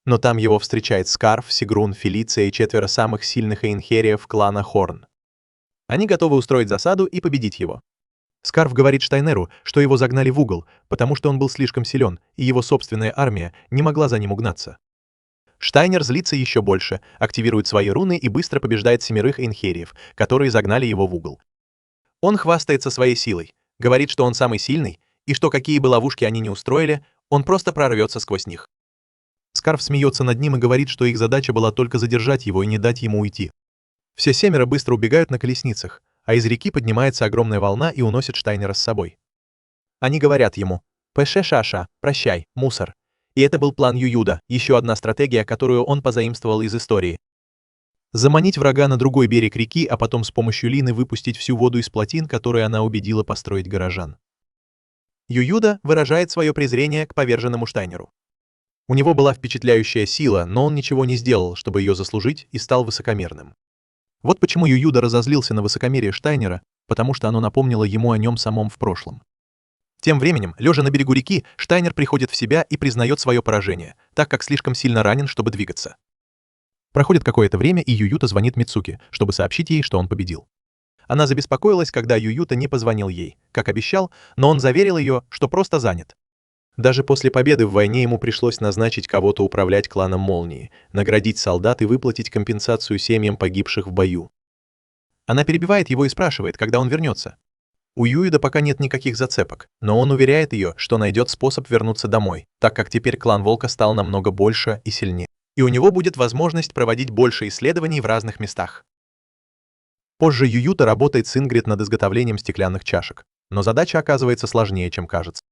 Но там его встречает Скарф, Сигрун, Фелиция и 4 самых сильных эйнхериев клана Хорн. Они готовы устроить засаду и победить его. Скарф говорит Штайнеру, что его загнали в угол, потому что он был слишком силен, и его собственная армия не могла за ним угнаться. Штайнер злится еще больше, активирует свои руны и быстро побеждает 7 эйнхериев, которые загнали его в угол. Он хвастается своей силой, говорит, что он самый сильный, и что какие бы ловушки они ни устроили, он просто прорвется сквозь них. Скарф смеется над ним и говорит, что их задача была только задержать его и не дать ему уйти. Все 7 быстро убегают на колесницах, а из реки поднимается огромная волна и уносит Штайнера с собой. Они говорят ему: «Пэше Шаша, прощай, мусор». И это был план Ююда, еще одна стратегия, которую он позаимствовал из истории. Заманить врага на другой берег реки, а потом с помощью Лины выпустить всю воду из плотин, которые она убедила построить горожан. Ююда выражает свое презрение к поверженному Штайнеру. У него была впечатляющая сила, но он ничего не сделал, чтобы ее заслужить, и стал высокомерным. Вот почему Ююда разозлился на высокомерие Штайнера, потому что оно напомнило ему о нем самом в прошлом. Тем временем, лежа на берегу реки, Штайнер приходит в себя и признает свое поражение, так как слишком сильно ранен, чтобы двигаться. Проходит какое-то время, и Ююта звонит Мицуки, чтобы сообщить ей, что он победил. Она забеспокоилась, когда Ююта не позвонил ей, как обещал, но он заверил ее, что просто занят. Даже после победы в войне ему пришлось назначить кого-то управлять кланом Молнии, наградить солдат и выплатить компенсацию семьям погибших в бою. Она перебивает его и спрашивает, когда он вернется. У Юида пока нет никаких зацепок, но он уверяет ее, что найдет способ вернуться домой, так как теперь клан Волка стал намного больше и сильнее, и у него будет возможность проводить больше исследований в разных местах. Позже Ююта работает с Ингрид над изготовлением стеклянных чашек, но задача оказывается сложнее, чем кажется.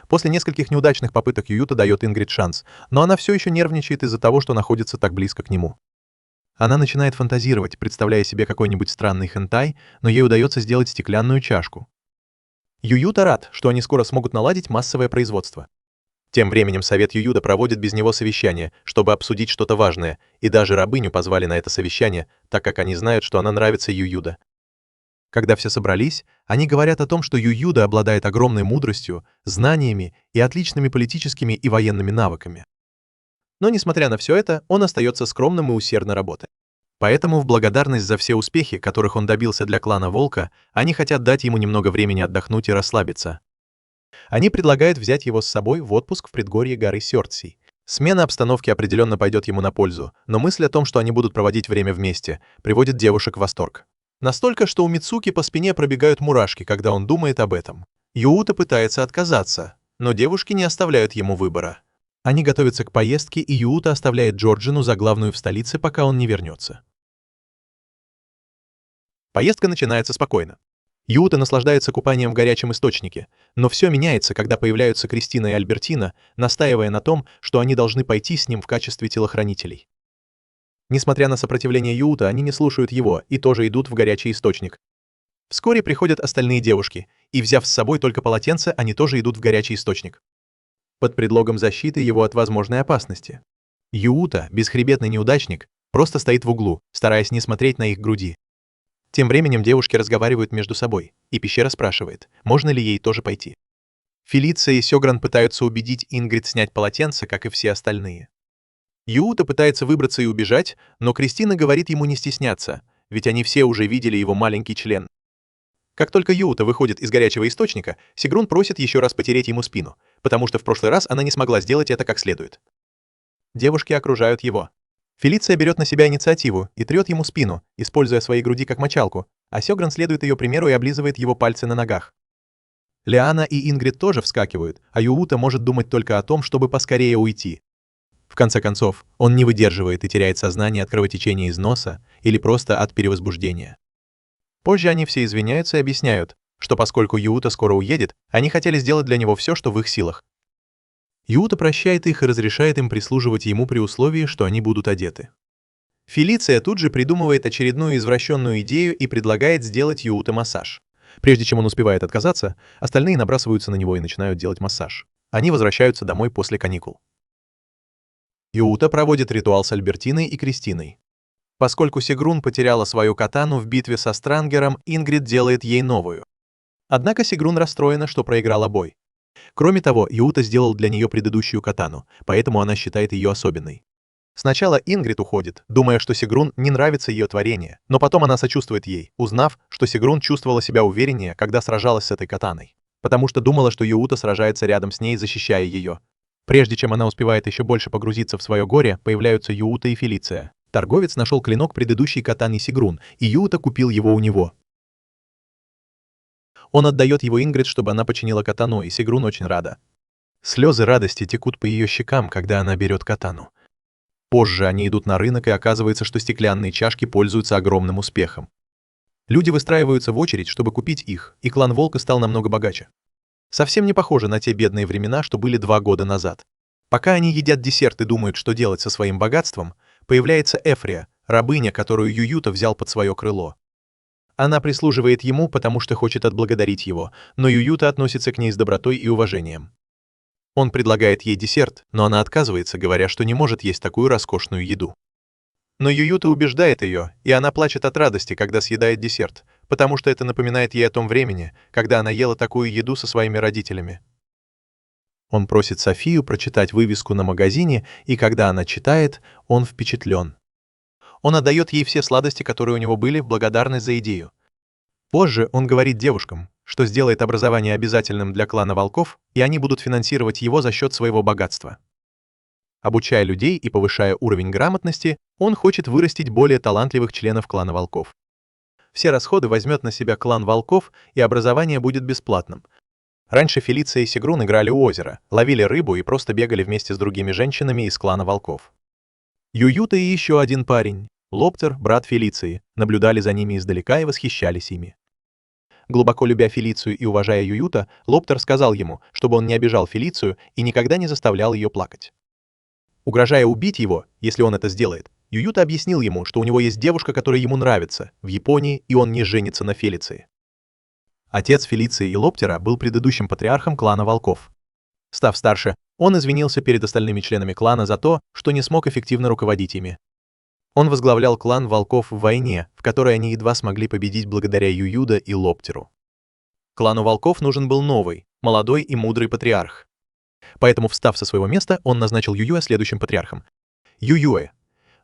После нескольких неудачных попыток Ююта дает Ингрид шанс, но она все еще нервничает из-за того, что находится так близко к нему. Она начинает фантазировать, представляя себе какой-нибудь странный хентай, но ей удается сделать стеклянную чашку. Ююта рад, что они скоро смогут наладить массовое производство. Тем временем совет Ююда проводит без него совещание, чтобы обсудить что-то важное, и даже рабыню позвали на это совещание, так как они знают, что она нравится Ююда. Когда все собрались, они говорят о том, что Ююда обладает огромной мудростью, знаниями и отличными политическими и военными навыками. Но, несмотря на все это, он остается скромным и усердно работает. Поэтому в благодарность за все успехи, которых он добился для клана Волка, они хотят дать ему немного времени отдохнуть и расслабиться. Они предлагают взять его с собой в отпуск в предгорье горы Сёртси. Смена обстановки определенно пойдет ему на пользу, но мысль о том, что они будут проводить время вместе, приводит девушек в восторг. Настолько, что у Мицуки по спине пробегают мурашки, когда он думает об этом. Юута пытается отказаться, но девушки не оставляют ему выбора. Они готовятся к поездке, и Юута оставляет Джорджину за главную в столице, пока он не вернется. Поездка начинается спокойно. Юута наслаждается купанием в горячем источнике, но все меняется, когда появляются Кристина и Альбертина, настаивая на том, что они должны пойти с ним в качестве телохранителей. Несмотря на сопротивление Юута, они не слушают его и тоже идут в горячий источник. Вскоре приходят остальные девушки, и, взяв с собой только полотенце, они тоже идут в горячий источник. Под предлогом защиты его от возможной опасности. Юута, бесхребетный неудачник, просто стоит в углу, стараясь не смотреть на их груди. Тем временем девушки разговаривают между собой, и пещера спрашивает, можно ли ей тоже пойти. Фелиция и Сёгран пытаются убедить Ингрид снять полотенце, как и все остальные. Юута пытается выбраться и убежать, но Кристина говорит ему не стесняться, ведь они все уже видели его маленький член. Как только Юута выходит из горячего источника, Сигрун просит еще раз потереть ему спину, потому что в прошлый раз она не смогла сделать это как следует. Девушки окружают его. Фелиция берет на себя инициативу и трет ему спину, используя свои груди как мочалку, а Сёгран следует ее примеру и облизывает его пальцы на ногах. Лиана и Ингрид тоже вскакивают, а Юута может думать только о том, чтобы поскорее уйти. В конце концов, он не выдерживает и теряет сознание от кровотечения из носа или просто от перевозбуждения. Позже они все извиняются и объясняют, что поскольку Юута скоро уедет, они хотели сделать для него все, что в их силах. Юута прощает их и разрешает им прислуживать ему при условии, что они будут одеты. Фелиция тут же придумывает очередную извращенную идею и предлагает сделать Юута массаж. Прежде чем он успевает отказаться, остальные набрасываются на него и начинают делать массаж. Они возвращаются домой после каникул. Юута проводит ритуал с Альбертиной и Кристиной. Поскольку Сигрун потеряла свою катану в битве со Странгером, Ингрид делает ей новую. Однако Сигрун расстроена, что проиграла бой. Кроме того, Юута сделал для нее предыдущую катану, поэтому она считает ее особенной. Сначала Ингрид уходит, думая, что Сигрун не нравится ее творение, но потом она сочувствует ей, узнав, что Сигрун чувствовала себя увереннее, когда сражалась с этой катаной, потому что думала, что Юута сражается рядом с ней, защищая ее. Прежде чем она успевает еще больше погрузиться в свое горе, появляются Юута и Фелиция. Торговец нашел клинок предыдущей катаны Сигрун, и Юута купил его у него. Он отдает его Ингрид, чтобы она починила катану, и Сигрун очень рада. Слезы радости текут по ее щекам, когда она берет катану. Позже они идут на рынок, и оказывается, что стеклянные чашки пользуются огромным успехом. Люди выстраиваются в очередь, чтобы купить их, и клан Волка стал намного богаче. Совсем не похоже на те бедные времена, что были 2 года назад. Пока они едят десерт и думают, что делать со своим богатством, появляется Эфрия, рабыня, которую Юута взял под свое крыло. Она прислуживает ему, потому что хочет отблагодарить его, но Юута относится к ней с добротой и уважением. Он предлагает ей десерт, но она отказывается, говоря, что не может есть такую роскошную еду. Но Юута убеждает ее, и она плачет от радости, когда съедает десерт, потому что это напоминает ей о том времени, когда она ела такую еду со своими родителями. Он просит Софию прочитать вывеску на магазине, и когда она читает, он впечатлен. Он отдает ей все сладости, которые у него были, в благодарность за идею. Позже он говорит девушкам, что сделает образование обязательным для клана Волков, и они будут финансировать его за счет своего богатства. Обучая людей и повышая уровень грамотности, он хочет вырастить более талантливых членов клана Волков. Все расходы возьмет на себя клан Волков, и образование будет бесплатным. Раньше Фелиция и Сигрун играли у озера, ловили рыбу и просто бегали вместе с другими женщинами из клана Волков. Юута и еще один парень, Лоптер, брат Фелиции, наблюдали за ними издалека и восхищались ими. Глубоко любя Фелицию и уважая Юута, Лоптер сказал ему, чтобы он не обижал Фелицию и никогда не заставлял ее плакать. Угрожая убить его, если он это сделает, Юута объяснил ему, что у него есть девушка, которая ему нравится, в Японии, и он не женится на Фелиции. Отец Фелиции и Лоптера был предыдущим патриархом клана Волков. Став старше, он извинился перед остальными членами клана за то, что не смог эффективно руководить ими. Он возглавлял клан Волков в войне, в которой они едва смогли победить благодаря Юута и Лоптеру. Клану Волков нужен был новый, молодой и мудрый патриарх. Поэтому, встав со своего места, он назначил Ююэ следующим патриархом. Ююэ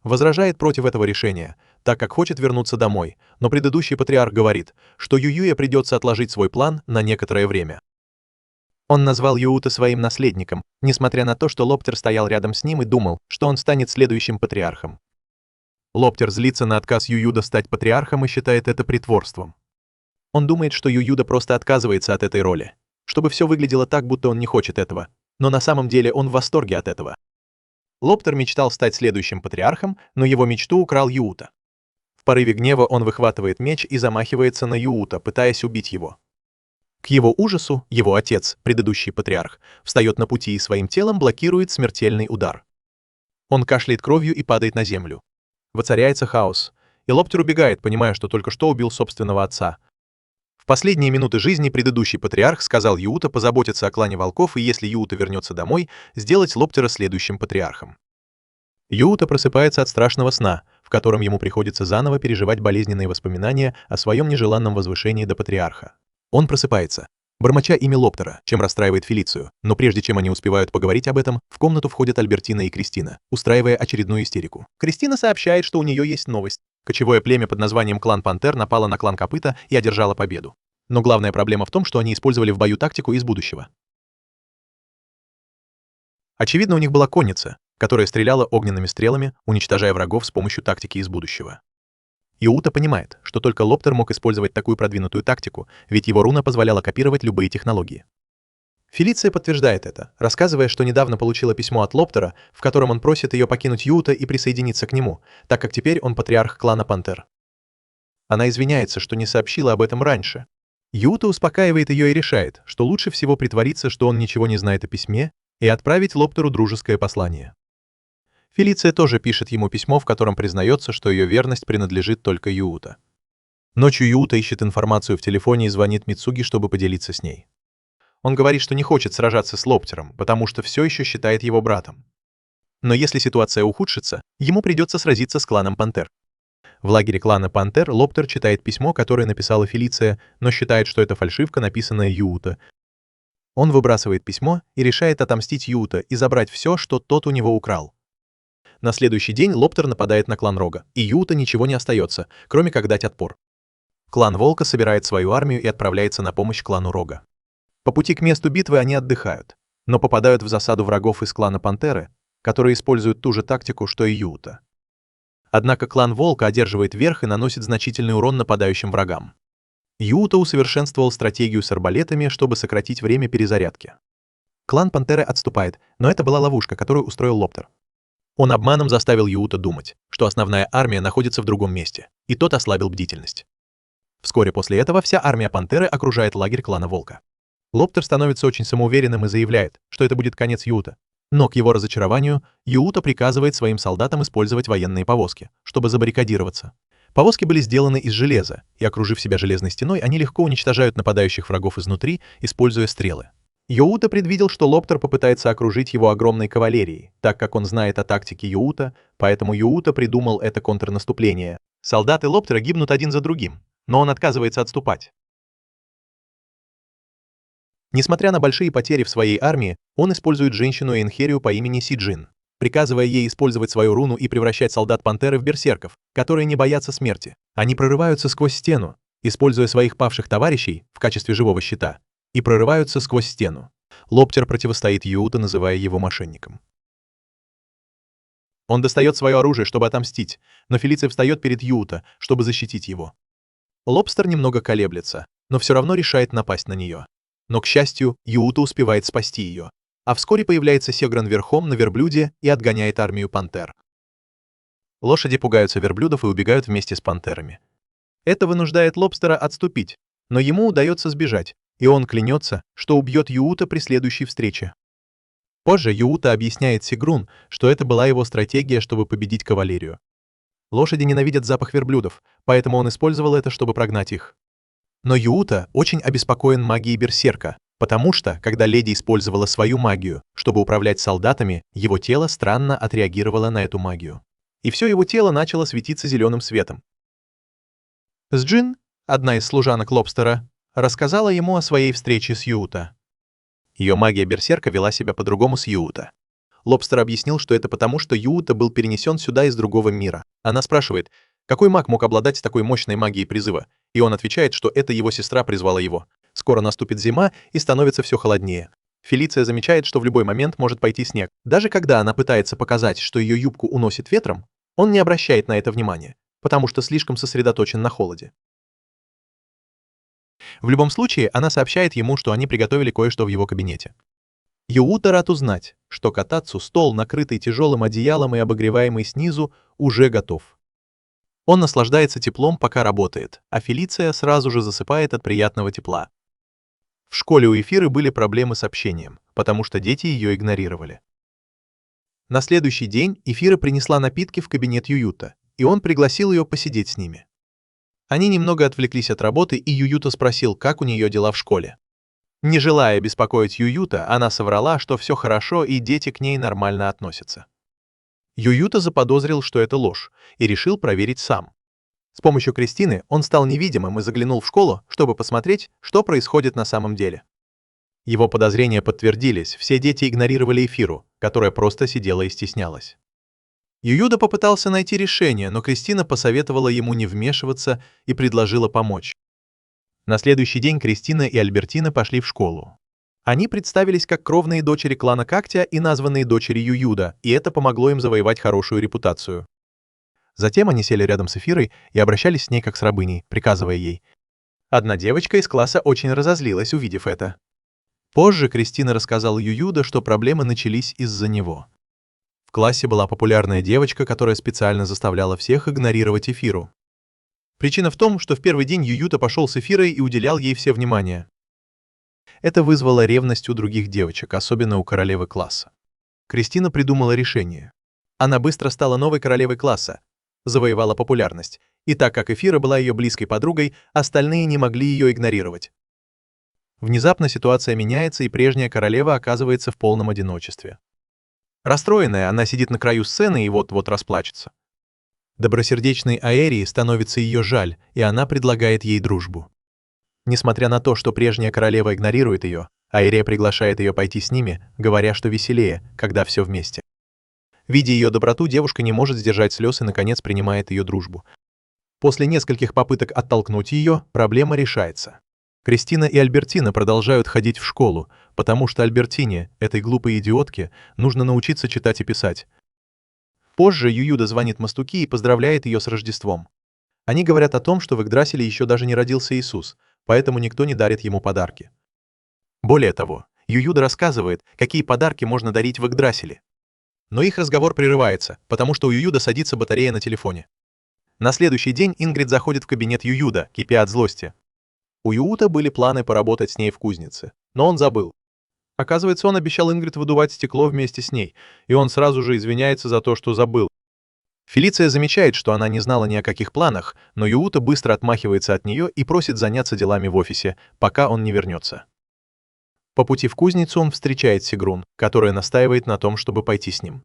возражает против этого решения, так как хочет вернуться домой, но предыдущий патриарх говорит, что Ююэ придется отложить свой план на некоторое время. Он назвал Юута своим наследником, несмотря на то, что Лоптер стоял рядом с ним и думал, что он станет следующим патриархом. Лоптер злится на отказ Ююда стать патриархом и считает это притворством. Он думает, что Ююда просто отказывается от этой роли, чтобы все выглядело так, будто он не хочет этого, но на самом деле он в восторге от этого. Лоптер мечтал стать следующим патриархом, но его мечту украл Юута. В порыве гнева он выхватывает меч и замахивается на Юута, пытаясь убить его. К его ужасу, его отец, предыдущий патриарх, встает на пути и своим телом блокирует смертельный удар. Он кашляет кровью и падает на землю. Воцаряется хаос, и Лоптер убегает, понимая, что только что убил собственного отца. В последние минуты жизни предыдущий патриарх сказал Юута позаботиться о клане Волков и, если Юута вернется домой, сделать Лоптера следующим патриархом. Юута просыпается от страшного сна, в котором ему приходится заново переживать болезненные воспоминания о своем нежеланном возвышении до патриарха. Он просыпается, бормоча имя Лоптера, чем расстраивает Фелицию, но прежде чем они успевают поговорить об этом, в комнату входят Альбертина и Кристина, устраивая очередную истерику. Кристина сообщает, что у нее есть новость. Кочевое племя под названием клан Пантер напало на клан Копыта и одержало победу. Но главная проблема в том, что они использовали в бою тактику из будущего. Очевидно, у них была конница, которая стреляла огненными стрелами, уничтожая врагов с помощью тактики из будущего. Юута понимает, что только Лоптер мог использовать такую продвинутую тактику, ведь его руна позволяла копировать любые технологии. Фелиция подтверждает это, рассказывая, что недавно получила письмо от Лоптера, в котором он просит ее покинуть Юута и присоединиться к нему, так как теперь он патриарх клана Пантер. Она извиняется, что не сообщила об этом раньше. Юута успокаивает ее и решает, что лучше всего притвориться, что он ничего не знает о письме, и отправить Лоптеру дружеское послание. Фелиция тоже пишет ему письмо, в котором признается, что ее верность принадлежит только Юута. Ночью Юута ищет информацию в телефоне и звонит Мицуги, чтобы поделиться с ней. Он говорит, что не хочет сражаться с Лоптером, потому что все еще считает его братом. Но если ситуация ухудшится, ему придется сразиться с кланом Пантер. В лагере клана Пантер Лоптер читает письмо, которое написала Фелиция, но считает, что это фальшивка, написанная Юута. Он выбрасывает письмо и решает отомстить Юута и забрать все, что тот у него украл. На следующий день Лоптер нападает на клан Рога, и Юута ничего не остается, кроме как дать отпор. Клан Волка собирает свою армию и отправляется на помощь клану Рога. По пути к месту битвы они отдыхают, но попадают в засаду врагов из клана Пантеры, которые используют ту же тактику, что и Юута. Однако клан Волка одерживает верх и наносит значительный урон нападающим врагам. Юута усовершенствовал стратегию с арбалетами, чтобы сократить время перезарядки. Клан Пантеры отступает, но это была ловушка, которую устроил Лоптер. Он обманом заставил Юута думать, что основная армия находится в другом месте, и тот ослабил бдительность. Вскоре после этого вся армия Пантеры окружает лагерь клана Волка. Лоптер становится очень самоуверенным и заявляет, что это будет конец Юута. Но к его разочарованию Юута приказывает своим солдатам использовать военные повозки, чтобы забаррикадироваться. Повозки были сделаны из железа, и, окружив себя железной стеной, они легко уничтожают нападающих врагов изнутри, используя стрелы. Юута предвидел, что Лоптер попытается окружить его огромной кавалерией, так как он знает о тактике Юута, поэтому Юута придумал это контрнаступление. Солдаты Лоптера гибнут один за другим, но он отказывается отступать. Несмотря на большие потери в своей армии, он использует женщину Энхерию по имени Сиджин, приказывая ей использовать свою руну и превращать солдат Пантеры в берсерков, которые не боятся смерти. Они прорываются сквозь стену, используя своих павших товарищей в качестве живого щита, и прорываются сквозь стену. Лоптер противостоит Юута, называя его мошенником. Он достает свое оружие, чтобы отомстить, но Фелиция встает перед Юута, чтобы защитить его. Лобстер немного колеблется, но все равно решает напасть на нее. Но, к счастью, Юута успевает спасти ее, а вскоре появляется Сегран верхом на верблюде и отгоняет армию пантер. Лошади пугаются верблюдов и убегают вместе с пантерами. Это вынуждает Лобстера отступить, но ему удается сбежать, и он клянется, что убьет Юута при следующей встрече. Позже Юута объясняет Сигрун, что это была его стратегия, чтобы победить кавалерию. Лошади ненавидят запах верблюдов, поэтому он использовал это, чтобы прогнать их. Но Юута очень обеспокоен магией берсерка, потому что, когда леди использовала свою магию, чтобы управлять солдатами, его тело странно отреагировало на эту магию. И все его тело начало светиться зеленым светом. Сджин, одна из служанок Лобстера, рассказала ему о своей встрече с Юута. Ее магия берсерка вела себя по-другому с Юута. Лобстер объяснил, что это потому, что Юута был перенесен сюда из другого мира. Она спрашивает, какой маг мог обладать такой мощной магией призыва, и он отвечает, что это его сестра призвала его. Скоро наступит зима, и становится все холоднее. Фелиция замечает, что в любой момент может пойти снег. Даже когда она пытается показать, что ее юбку уносит ветром, он не обращает на это внимания, потому что слишком сосредоточен на холоде. В любом случае, она сообщает ему, что они приготовили кое-что в его кабинете. Юута рад узнать, что Катацу, стол, накрытый тяжелым одеялом и обогреваемый снизу, уже готов. Он наслаждается теплом, пока работает, а Фелиция сразу же засыпает от приятного тепла. В школе у Эфиры были проблемы с общением, потому что дети ее игнорировали. На следующий день Эфира принесла напитки в кабинет Ююта, и он пригласил ее посидеть с ними. Они немного отвлеклись от работы, и Ююта спросил, как у нее дела в школе. Не желая беспокоить Ююта, она соврала, что все хорошо и дети к ней нормально относятся. Ююта заподозрил, что это ложь, и решил проверить сам. С помощью Кристины он стал невидимым и заглянул в школу, чтобы посмотреть, что происходит на самом деле. Его подозрения подтвердились, все дети игнорировали Эфиру, которая просто сидела и стеснялась. Ююта попытался найти решение, но Кристина посоветовала ему не вмешиваться и предложила помочь. На следующий день Кристина и Альбертина пошли в школу. Они представились как кровные дочери клана Когтя и названные дочери Ююда, и это помогло им завоевать хорошую репутацию. Затем они сели рядом с Эфирой и обращались с ней как с рабыней, приказывая ей. Одна девочка из класса очень разозлилась, увидев это. Позже Кристина рассказала Ююда, что проблемы начались из-за него. В классе была популярная девочка, которая специально заставляла всех игнорировать Эфиру. Причина в том, что в первый день Ююта пошел с Эфирой и уделял ей все внимание. Это вызвало ревность у других девочек, особенно у королевы класса. Кристина придумала решение. Она быстро стала новой королевой класса, завоевала популярность, и так как Эфира была ее близкой подругой, остальные не могли ее игнорировать. Внезапно ситуация меняется, и прежняя королева оказывается в полном одиночестве. Расстроенная, она сидит на краю сцены и вот-вот расплачется. Добросердечной Аэрии становится ее жаль, и она предлагает ей дружбу. Несмотря на то, что прежняя королева игнорирует ее, Аэрия приглашает ее пойти с ними, говоря, что веселее, когда все вместе. Видя ее доброту, девушка не может сдержать слез и, наконец, принимает ее дружбу. После нескольких попыток оттолкнуть ее, проблема решается. Кристина и Альбертина продолжают ходить в школу, потому что Альбертине, этой глупой идиотке, нужно научиться читать и писать. Позже Ююда звонит Мастуки и поздравляет ее с Рождеством. Они говорят о том, что в Игдрасиле еще даже не родился Иисус, поэтому никто не дарит ему подарки. Более того, Ююда рассказывает, какие подарки можно дарить в Игдрасиле. Но их разговор прерывается, потому что у Ююда садится батарея на телефоне. На следующий день Ингрид заходит в кабинет Ююда, кипя от злости. У Юута были планы поработать с ней в кузнице, но он забыл. Оказывается, он обещал Ингрид выдувать стекло вместе с ней, и он сразу же извиняется за то, что забыл. Фелиция замечает, что она не знала ни о каких планах, но Юута быстро отмахивается от нее и просит заняться делами в офисе, пока он не вернется. По пути в кузницу он встречает Сигрун, которая настаивает на том, чтобы пойти с ним.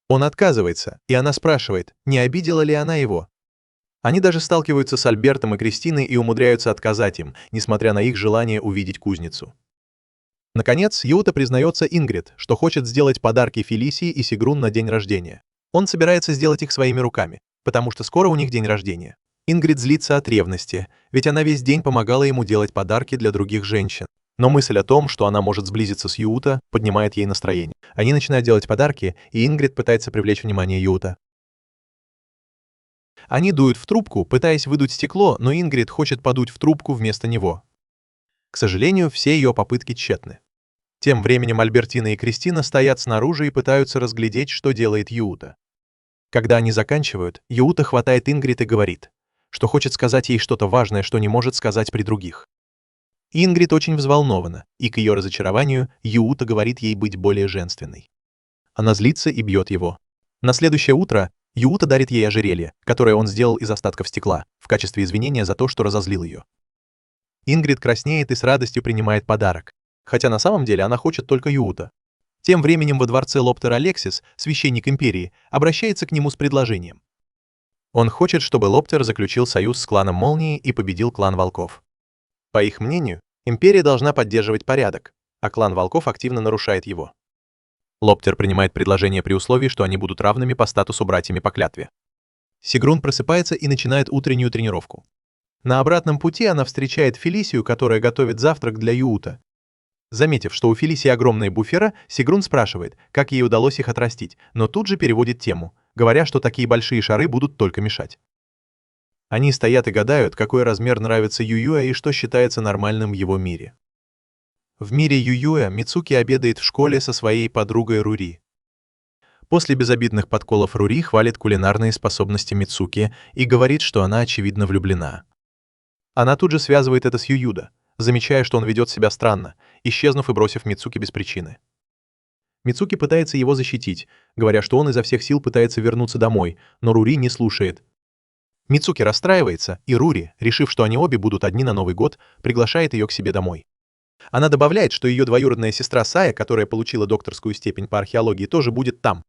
Он отказывается, и она спрашивает, не обидела ли она его. Они даже сталкиваются с Альбертом и Кристиной и умудряются отказать им, несмотря на их желание увидеть кузницу. Наконец, Юута признается Ингрид, что хочет сделать подарки Фелисии и Сигрун на день рождения. Он собирается сделать их своими руками, потому что скоро у них день рождения. Ингрид злится от ревности, ведь она весь день помогала ему делать подарки для других женщин. Но мысль о том, что она может сблизиться с Юута, поднимает ей настроение. Они начинают делать подарки, и Ингрид пытается привлечь внимание Юута. Они дуют в трубку, пытаясь выдуть стекло, но Ингрид хочет подуть в трубку вместо него. К сожалению, все ее попытки тщетны. Тем временем Альбертина и Кристина стоят снаружи и пытаются разглядеть, что делает Юута. Когда они заканчивают, Юута хватает Ингрид и говорит, что хочет сказать ей что-то важное, что не может сказать при других. Ингрид очень взволнована, и к ее разочарованию Юута говорит ей быть более женственной. Она злится и бьет его. На следующее утро Юута дарит ей ожерелье, которое он сделал из остатков стекла, в качестве извинения за то, что разозлил ее. Ингрид краснеет и с радостью принимает подарок, хотя на самом деле она хочет только Юута. Тем временем во дворце Лоптер Алексис, священник империи, обращается к нему с предложением. Он хочет, чтобы Лоптер заключил союз с кланом Молнии и победил клан Волков. По их мнению, империя должна поддерживать порядок, а клан Волков активно нарушает его. Лоптер принимает предложение при условии, что они будут равными по статусу братьями по клятве. Сигрун просыпается и начинает утреннюю тренировку. На обратном пути она встречает Фелисию, которая готовит завтрак для Юута. Заметив, что у Фелисии огромные буфера, Сигрун спрашивает, как ей удалось их отрастить, но тут же переводит тему, говоря, что такие большие шары будут только мешать. Они стоят и гадают, какой размер нравится Ююэ и что считается нормальным в его мире. В мире Ююэ Мицуки обедает в школе со своей подругой Рури. После безобидных подколов Рури хвалит кулинарные способности Мицуки и говорит, что она очевидно влюблена. Она тут же связывает это с Ююда, замечая, что он ведет себя странно, исчезнув и бросив Мицуки без причины. Мицуки пытается его защитить, говоря, что он изо всех сил пытается вернуться домой, но Рури не слушает. Мицуки расстраивается, и Рури, решив, что они обе будут одни на Новый год, приглашает ее к себе домой. Она добавляет, что ее двоюродная сестра Сая, которая получила докторскую степень по археологии, тоже будет там.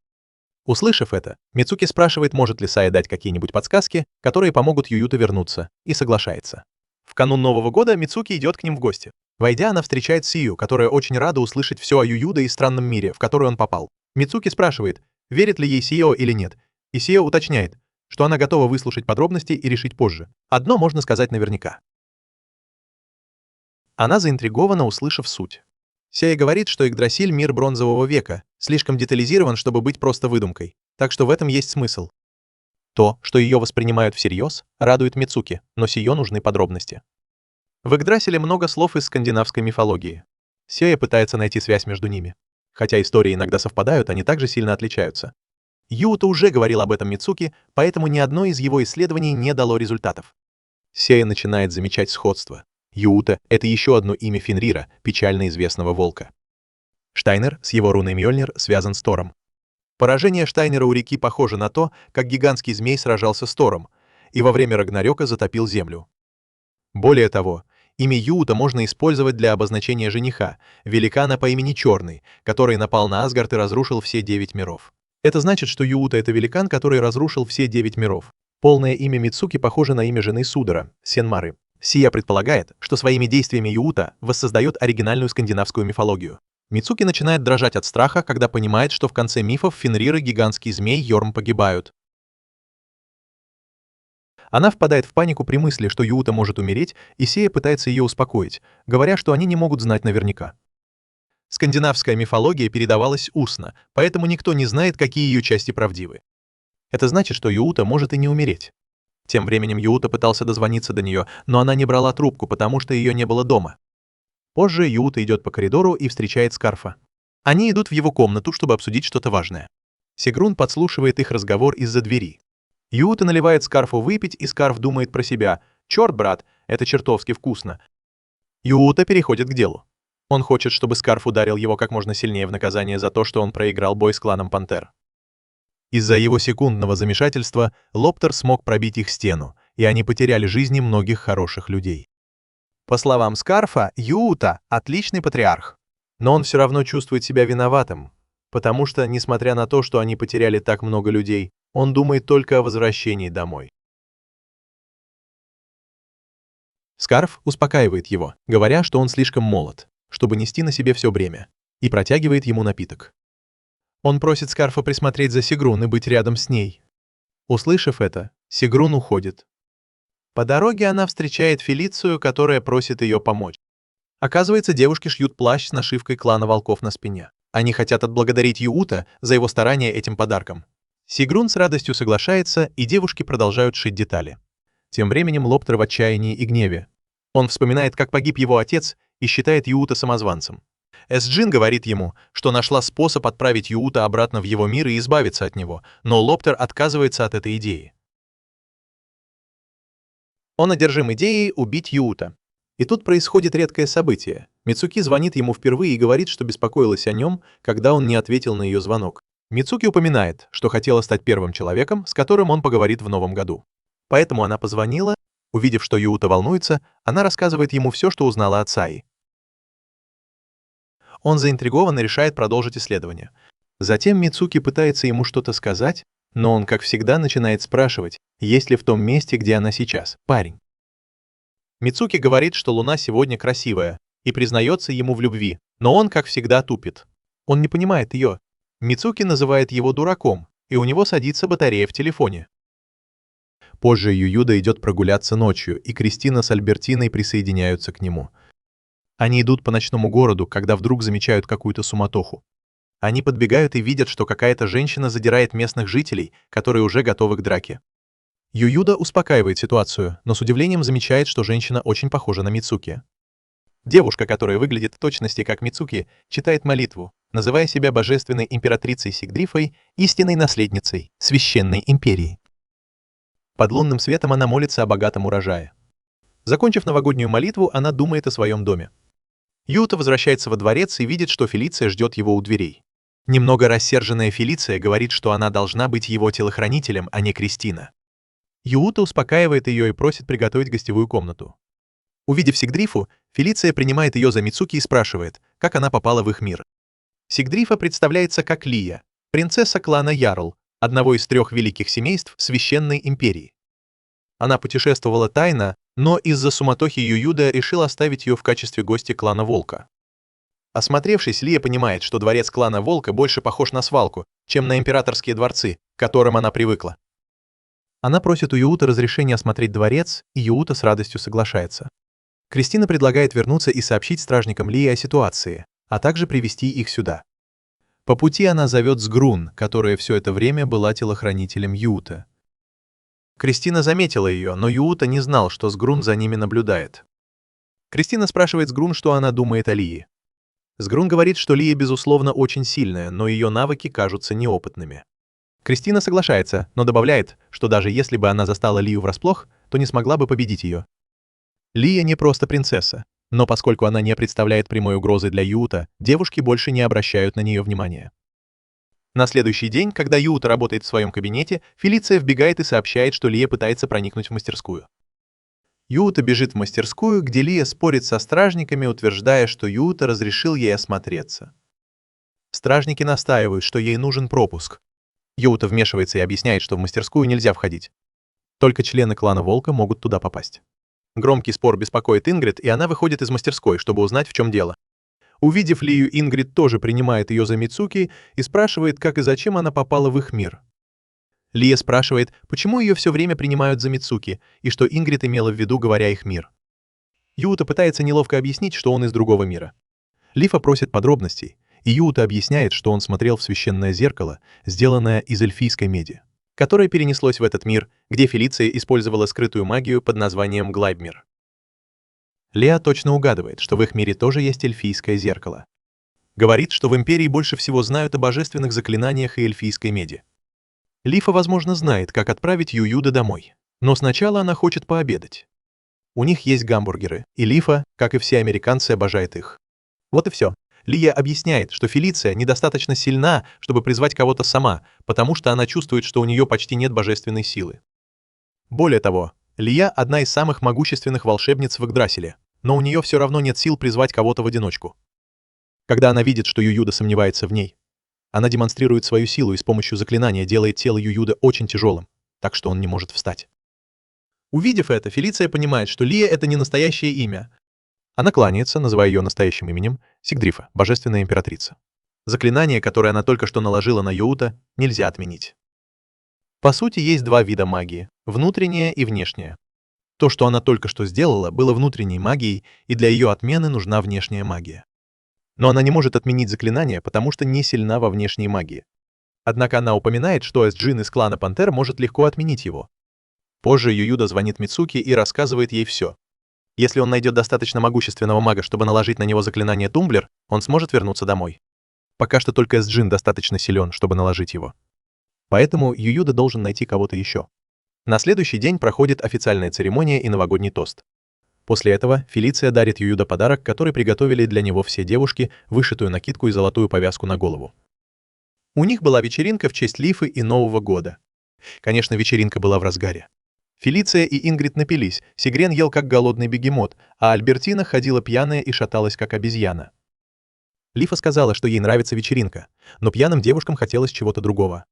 Услышав это, Мицуки спрашивает, может ли Сая дать какие-нибудь подсказки, которые помогут Ююта вернуться, и соглашается. В канун Нового года Мицуки идет к ним в гости. Войдя, она встречает Сию, которая очень рада услышать все о Ююда и странном мире, в который он попал. Мицуки спрашивает, верит ли ей Сио или нет, и Сио уточняет, что она готова выслушать подробности и решить позже. Одно можно сказать наверняка. Она заинтригована, услышав суть. Сея говорит, что Игдрасиль — мир бронзового века, слишком детализирован, чтобы быть просто выдумкой, так что в этом есть смысл. То, что ее воспринимают всерьез, радует Мицуки, но сие нужны подробности. В Игдрасиле много слов из скандинавской мифологии. Сея пытается найти связь между ними. Хотя истории иногда совпадают, они также сильно отличаются. Юута уже говорил об этом Мицуки, поэтому ни одно из его исследований не дало результатов. Сея начинает замечать сходство. Юута — это еще одно имя Фенрира, печально известного волка. Штайнер с его руной Мьёльнир связан с Тором. Поражение Штайнера у реки похоже на то, как гигантский змей сражался с Тором и во время Рагнарёка затопил землю. Более того, имя Юута можно использовать для обозначения жениха, великана по имени Черный, который напал на Асгард и разрушил все 9 миров. Это значит, что Юута — это великан, который разрушил все 9 миров. Полное имя Мицуки похоже на имя жены Судора, Сенмары. Сия предполагает, что своими действиями Юута воссоздает оригинальную скандинавскую мифологию. Мицуки начинает дрожать от страха, когда понимает, что в конце мифов Фенрир и гигантский змей Йорм погибают. Она впадает в панику при мысли, что Юута может умереть, и Сея пытается ее успокоить, говоря, что они не могут знать наверняка. Скандинавская мифология передавалась устно, поэтому никто не знает, какие ее части правдивы. Это значит, что Юута может и не умереть. Тем временем Юута пытался дозвониться до нее, но она не брала трубку, потому что ее не было дома. Позже Юута идет по коридору и встречает Скарфа. Они идут в его комнату, чтобы обсудить что-то важное. Сигрун подслушивает их разговор из-за двери. Юута наливает Скарфу выпить, и Скарф думает про себя: «Черт, брат, это чертовски вкусно». Юута переходит к делу. Он хочет, чтобы Скарф ударил его как можно сильнее в наказание за то, что он проиграл бой с кланом Пантер. Из-за его секундного замешательства Лоптер смог пробить их стену, и они потеряли жизни многих хороших людей. По словам Скарфа, Юута — отличный патриарх. Но он все равно чувствует себя виноватым, потому что, несмотря на то, что они потеряли так много людей, он думает только о возвращении домой. Скарф успокаивает его, говоря, что он слишком молод, чтобы нести на себе все бремя, и протягивает ему напиток. Он просит Скарфа присмотреть за Сигрун и быть рядом с ней. Услышав это, Сигрун уходит. По дороге она встречает Фелицию, которая просит ее помочь. Оказывается, девушки шьют плащ с нашивкой клана волков на спине. Они хотят отблагодарить Юута за его старания этим подарком. Сигрун с радостью соглашается, и девушки продолжают шить детали. Тем временем Лоптер в отчаянии и гневе. Он вспоминает, как погиб его отец, и считает Юута самозванцем. Эсджин говорит ему, что нашла способ отправить Юута обратно в его мир и избавиться от него, но Лоптер отказывается от этой идеи. Он одержим идеей убить Юута. И тут происходит редкое событие. Мицуки звонит ему впервые и говорит, что беспокоилась о нем, когда он не ответил на ее звонок. Мицуки упоминает, что хотела стать первым человеком, с которым он поговорит в новом году. Поэтому она позвонила. Увидев, что Юута волнуется, она рассказывает ему все, что узнала от Саи. Он заинтригован и решает продолжить исследование. Затем Мицуки пытается ему что-то сказать, но он, как всегда, начинает спрашивать, есть ли в том месте, где она сейчас, парень. Мицуки говорит, что луна сегодня красивая, и признается ему в любви, но он, как всегда, тупит. Он не понимает ее. Мицуки называет его дураком, и у него садится батарея в телефоне. Позже Ююда идет прогуляться ночью, и Кристина с Альбертиной присоединяются к нему. Они идут по ночному городу, когда вдруг замечают какую-то суматоху. Они подбегают и видят, что какая-то женщина задирает местных жителей, которые уже готовы к драке. Ююда успокаивает ситуацию, но с удивлением замечает, что женщина очень похожа на Мицуки. Девушка, которая выглядит в точности как Мицуки, читает молитву, называя себя божественной императрицей Сигдрифой, истинной наследницей священной империи. Под лунным светом она молится о богатом урожае. Закончив новогоднюю молитву, она думает о своем доме. Юута возвращается во дворец и видит, что Фелиция ждет его у дверей. Немного рассерженная Фелиция говорит, что она должна быть его телохранителем, а не Кристина. Юута успокаивает ее и просит приготовить гостевую комнату. Увидев Сигдрифу, Фелиция принимает ее за Мицуки и спрашивает, как она попала в их мир. Сигдрифа представляется как Лия, принцесса клана Ярл, одного из 3 великих семейств Священной империи. Она путешествовала тайно, но из-за суматохи Ююда решил оставить ее в качестве гостя клана Волка. Осмотревшись, Лия понимает, что дворец клана Волка больше похож на свалку, чем на императорские дворцы, к которым она привыкла. Она просит у Юута разрешения осмотреть дворец, и Юута с радостью соглашается. Кристина предлагает вернуться и сообщить стражникам Лии о ситуации, а также привести их сюда. По пути она зовет Сгрун, которая все это время была телохранителем Юта. Кристина заметила ее, но Юта не знал, что Сгрун за ними наблюдает. Кристина спрашивает Сгрун, что она думает о Лии. Сгрун говорит, что Лия, безусловно, очень сильная, но ее навыки кажутся неопытными. Кристина соглашается, но добавляет, что даже если бы она застала Лию врасплох, то не смогла бы победить ее. Лия не просто принцесса, но поскольку она не представляет прямой угрозы для Юта, девушки больше не обращают на нее внимания. На следующий день, когда Юта работает в своем кабинете, Фелиция вбегает и сообщает, что Лия пытается проникнуть в мастерскую. Юта бежит в мастерскую, где Лия спорит со стражниками, утверждая, что Юта разрешил ей осмотреться. Стражники настаивают, что ей нужен пропуск. Юта вмешивается и объясняет, что в мастерскую нельзя входить. Только члены клана Волка могут туда попасть. Громкий спор беспокоит Ингрид, и она выходит из мастерской, чтобы узнать, в чем дело. Увидев Лию, Ингрид тоже принимает ее за Мицуки и спрашивает, как и зачем она попала в их мир. Лия спрашивает, почему ее все время принимают за Мицуки, и что Ингрид имела в виду, говоря их мир. Юта пытается неловко объяснить, что он из другого мира. Лифа просит подробностей, и Юта объясняет, что он смотрел в священное зеркало, сделанное из эльфийской меди, которое перенеслось в этот мир, где Фелиция использовала скрытую магию под названием Глайбмир. Леа точно угадывает, что в их мире тоже есть эльфийское зеркало. Говорит, что в Империи больше всего знают о божественных заклинаниях и эльфийской меди. Лифа, возможно, знает, как отправить Ююда домой, но сначала она хочет пообедать. У них есть гамбургеры, и Лифа, как и все американцы, обожает их. Вот и все. Лия объясняет, что Фелиция недостаточно сильна, чтобы призвать кого-то сама, потому что она чувствует, что у нее почти нет божественной силы. Более того, Лия — одна из самых могущественных волшебниц в Игдрасиле, но у нее все равно нет сил призвать кого-то в одиночку. Когда она видит, что Ююда сомневается в ней, она демонстрирует свою силу и с помощью заклинания делает тело Ююда очень тяжелым, так что он не может встать. Увидев это, Фелиция понимает, что Лия — это не настоящее имя. Она кланяется, называя ее настоящим именем Сигдрифа, божественная императрица. Заклинание, которое она только что наложила на Юта, нельзя отменить. По сути, есть два вида магии — внутренняя и внешняя. То, что она только что сделала, было внутренней магией, и для ее отмены нужна внешняя магия. Но она не может отменить заклинание, потому что не сильна во внешней магии. Однако она упоминает, что Джин из клана Пантер может легко отменить его. Позже Ююда звонит Мицуки и рассказывает ей все. Если он найдет достаточно могущественного мага, чтобы наложить на него заклинание Тумблер, он сможет вернуться домой. Пока что только Джин достаточно силен, чтобы наложить его. Поэтому Ююда должен найти кого-то еще. На следующий день проходит официальная церемония и новогодний тост. После этого Фелиция дарит Ююда подарок, который приготовили для него все девушки, вышитую накидку и золотую повязку на голову. У них была вечеринка в честь Лифы и Нового года. Конечно, вечеринка была в разгаре. Фелиция и Ингрид напились, Сигрен ел как голодный бегемот, а Альбертина ходила пьяная и шаталась как обезьяна. Лифа сказала, что ей нравится вечеринка, но пьяным девушкам хотелось чего-то другого.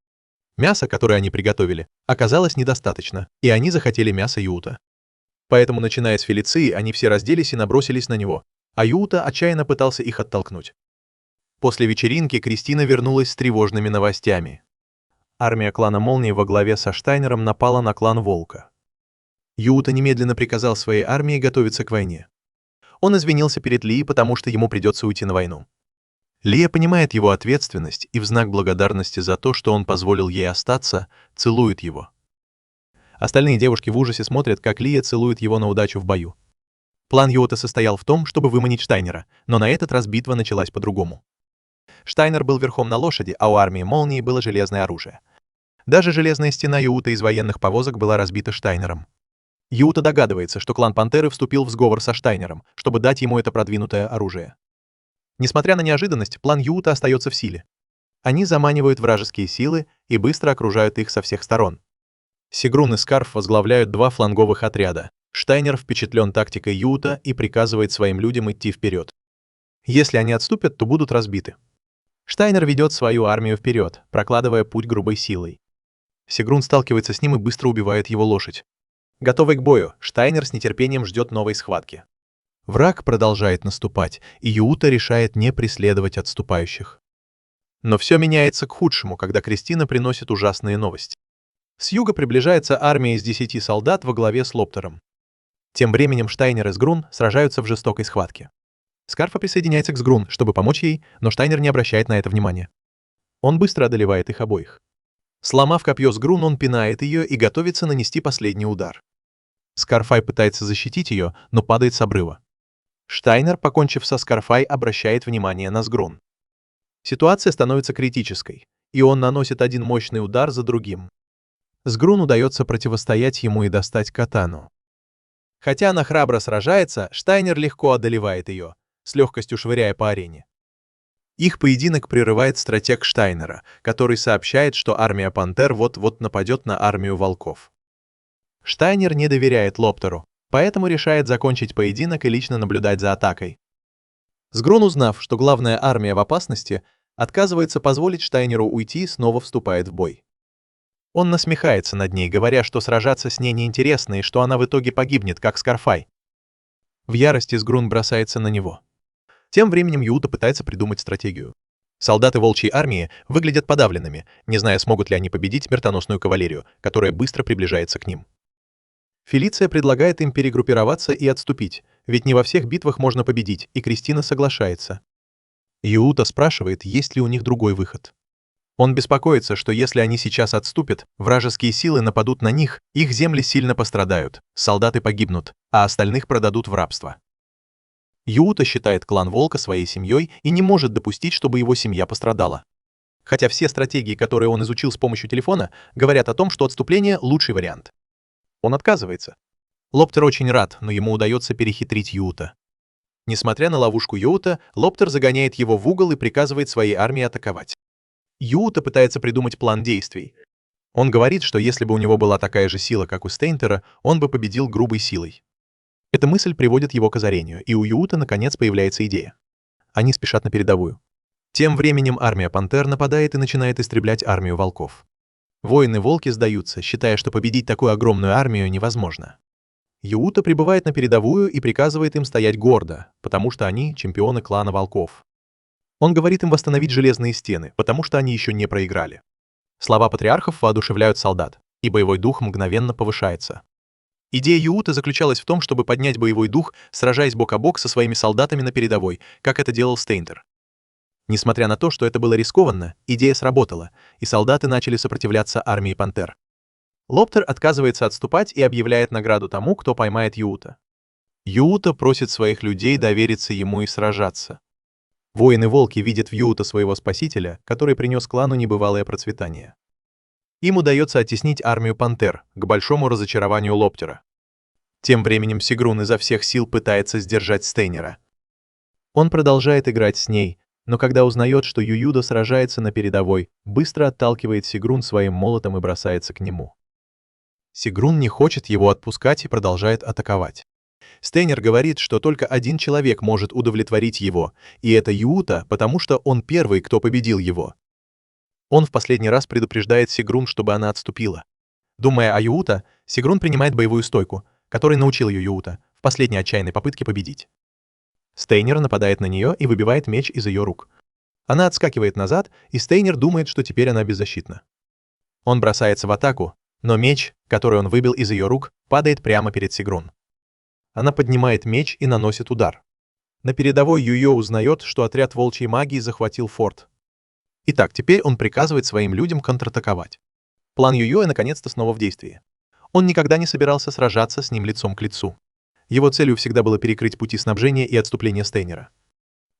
Мяса, которое они приготовили, оказалось недостаточно, и они захотели мяса Юта. Поэтому, начиная с Фелиции, они все разделись и набросились на него, а Юта отчаянно пытался их оттолкнуть. После вечеринки Кристина вернулась с тревожными новостями. Армия клана Молнии во главе со Штайнером напала на клан Волка. Юта немедленно приказал своей армии готовиться к войне. Он извинился перед Лией, потому что ему придется уйти на войну. Лия понимает его ответственность и в знак благодарности за то, что он позволил ей остаться, целует его. Остальные девушки в ужасе смотрят, как Лия целует его на удачу в бою. План Юта состоял в том, чтобы выманить Штайнера, но на этот раз битва началась по-другому. Штайнер был верхом на лошади, а у армии Молнии было железное оружие. Даже железная стена Юта из военных повозок была разбита Штайнером. Юта догадывается, что клан Пантеры вступил в сговор со Штайнером, чтобы дать ему это продвинутое оружие. Несмотря на неожиданность, план Юта остается в силе. Они заманивают вражеские силы и быстро окружают их со всех сторон. Сигрун и Скарф возглавляют два фланговых отряда. Штайнер впечатлен тактикой Юта и приказывает своим людям идти вперед. Если они отступят, то будут разбиты. Штайнер ведет свою армию вперед, прокладывая путь грубой силой. Сигрун сталкивается с ним и быстро убивает его лошадь. Готовый к бою, Штайнер с нетерпением ждет новой схватки. Враг продолжает наступать, и Юта решает не преследовать отступающих. Но все меняется к худшему, когда Кристина приносит ужасные новости. С юга приближается армия из 10 солдат во главе с Лоптером. Тем временем Штайнер и Сгрун сражаются в жестокой схватке. Скарфа присоединяется к Сгрун, чтобы помочь ей, но Штайнер не обращает на это внимания. Он быстро одолевает их обоих. Сломав копье Сгрун, он пинает ее и готовится нанести последний удар. Скарфай пытается защитить ее, но падает с обрыва. Штайнер, покончив со Скарфай, обращает внимание на Сгрун. Ситуация становится критической, и он наносит один мощный удар за другим. Сгрун удается противостоять ему и достать катану. Хотя она храбро сражается, Штайнер легко одолевает ее, с легкостью швыряя по арене. Их поединок прерывает стратег Штайнера, который сообщает, что армия пантер вот-вот нападет на армию волков. Штайнер не доверяет Лоптеру, поэтому решает закончить поединок и лично наблюдать за атакой. Сгрун, узнав, что главная армия в опасности, отказывается позволить Штайнеру уйти и снова вступает в бой. Он насмехается над ней, говоря, что сражаться с ней неинтересно и что она в итоге погибнет, как Скарфай. В ярости Сгрун бросается на него. Тем временем Юута пытается придумать стратегию. Солдаты волчьей армии выглядят подавленными, не зная, смогут ли они победить смертоносную кавалерию, которая быстро приближается к ним. Фелиция предлагает им перегруппироваться и отступить, ведь не во всех битвах можно победить, и Кристина соглашается. Юута спрашивает, есть ли у них другой выход. Он беспокоится, что если они сейчас отступят, вражеские силы нападут на них, их земли сильно пострадают, солдаты погибнут, а остальных продадут в рабство. Юута считает клан Волка своей семьей и не может допустить, чтобы его семья пострадала. Хотя все стратегии, которые он изучил с помощью телефона, говорят о том, что отступление – лучший вариант. Он отказывается. Лоптер очень рад, но ему удается перехитрить Юута. Несмотря на ловушку Юута, Лоптер загоняет его в угол и приказывает своей армии атаковать. Юута пытается придумать план действий. Он говорит, что если бы у него была такая же сила, как у Стейнтера, он бы победил грубой силой. Эта мысль приводит его к озарению, и у Юута наконец появляется идея. Они спешат на передовую. Тем временем армия пантер нападает и начинает истреблять армию волков. Воины-волки сдаются, считая, что победить такую огромную армию невозможно. Юута прибывает на передовую и приказывает им стоять гордо, потому что они чемпионы клана волков. Он говорит им восстановить железные стены, потому что они еще не проиграли. Слова патриархов воодушевляют солдат, и боевой дух мгновенно повышается. Идея Юута заключалась в том, чтобы поднять боевой дух, сражаясь бок о бок со своими солдатами на передовой, как это делал Стейнтер. Несмотря на то, что это было рискованно, идея сработала, и солдаты начали сопротивляться армии пантер. Лоптер отказывается отступать и объявляет награду тому, кто поймает Юута. Юута просит своих людей довериться ему и сражаться. Воины-волки видят в Юута своего спасителя, который принес клану небывалое процветание. Им удается оттеснить армию пантер, к большому разочарованию Лоптера. Тем временем Сигрун изо всех сил пытается сдержать Стейнера. Он продолжает играть с ней, но когда узнает, что Ююда сражается на передовой, быстро отталкивает Сигрун своим молотом и бросается к нему. Сигрун не хочет его отпускать и продолжает атаковать. Стейнер говорит, что только один человек может удовлетворить его, и это Юута, потому что он первый, кто победил его. Он в последний раз предупреждает Сигрун, чтобы она отступила. Думая о Юута, Сигрун принимает боевую стойку, которой научил ее Юута, в последней отчаянной попытке победить. Стейнер нападает на нее и выбивает меч из ее рук. Она отскакивает назад, и Стейнер думает, что теперь она беззащитна. Он бросается в атаку, но меч, который он выбил из ее рук, падает прямо перед Сигрун. Она поднимает меч и наносит удар. На передовой Юйо узнает, что отряд волчьей магии захватил форт. Итак, теперь он приказывает своим людям контратаковать. План Юйо наконец-то снова в действии. Он никогда не собирался сражаться с ним лицом к лицу. Его целью всегда было перекрыть пути снабжения и отступления Стейнера.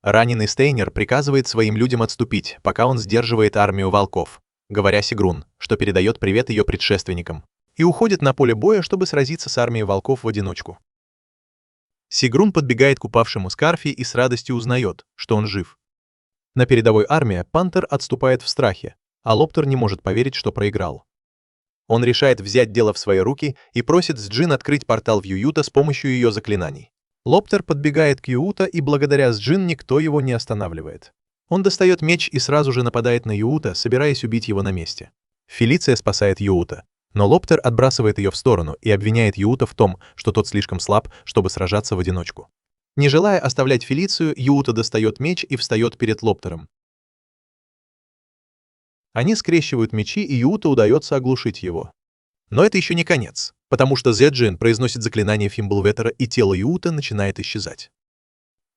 Раненый Стейнер приказывает своим людям отступить, пока он сдерживает армию волков, говоря Сигрун, что передает привет ее предшественникам, и уходит на поле боя, чтобы сразиться с армией волков в одиночку. Сигрун подбегает к упавшему Скарфи и с радостью узнает, что он жив. На передовой армии Пантер отступает в страхе, а Лоптер не может поверить, что проиграл. Он решает взять дело в свои руки и просит Сджин открыть портал в Ююта с помощью ее заклинаний. Лоптер подбегает к Юута, и благодаря Сджин никто его не останавливает. Он достает меч и сразу же нападает на Юута, собираясь убить его на месте. Фелиция спасает Юута, но Лоптер отбрасывает ее в сторону и обвиняет Юута в том, что тот слишком слаб, чтобы сражаться в одиночку. Не желая оставлять Фелицию, Юута достает меч и встает перед Лоптером. Они скрещивают мечи, и Юута удается оглушить его. Но это еще не конец, потому что Зеджин произносит заклинание Фимблветера, и тело Юута начинает исчезать.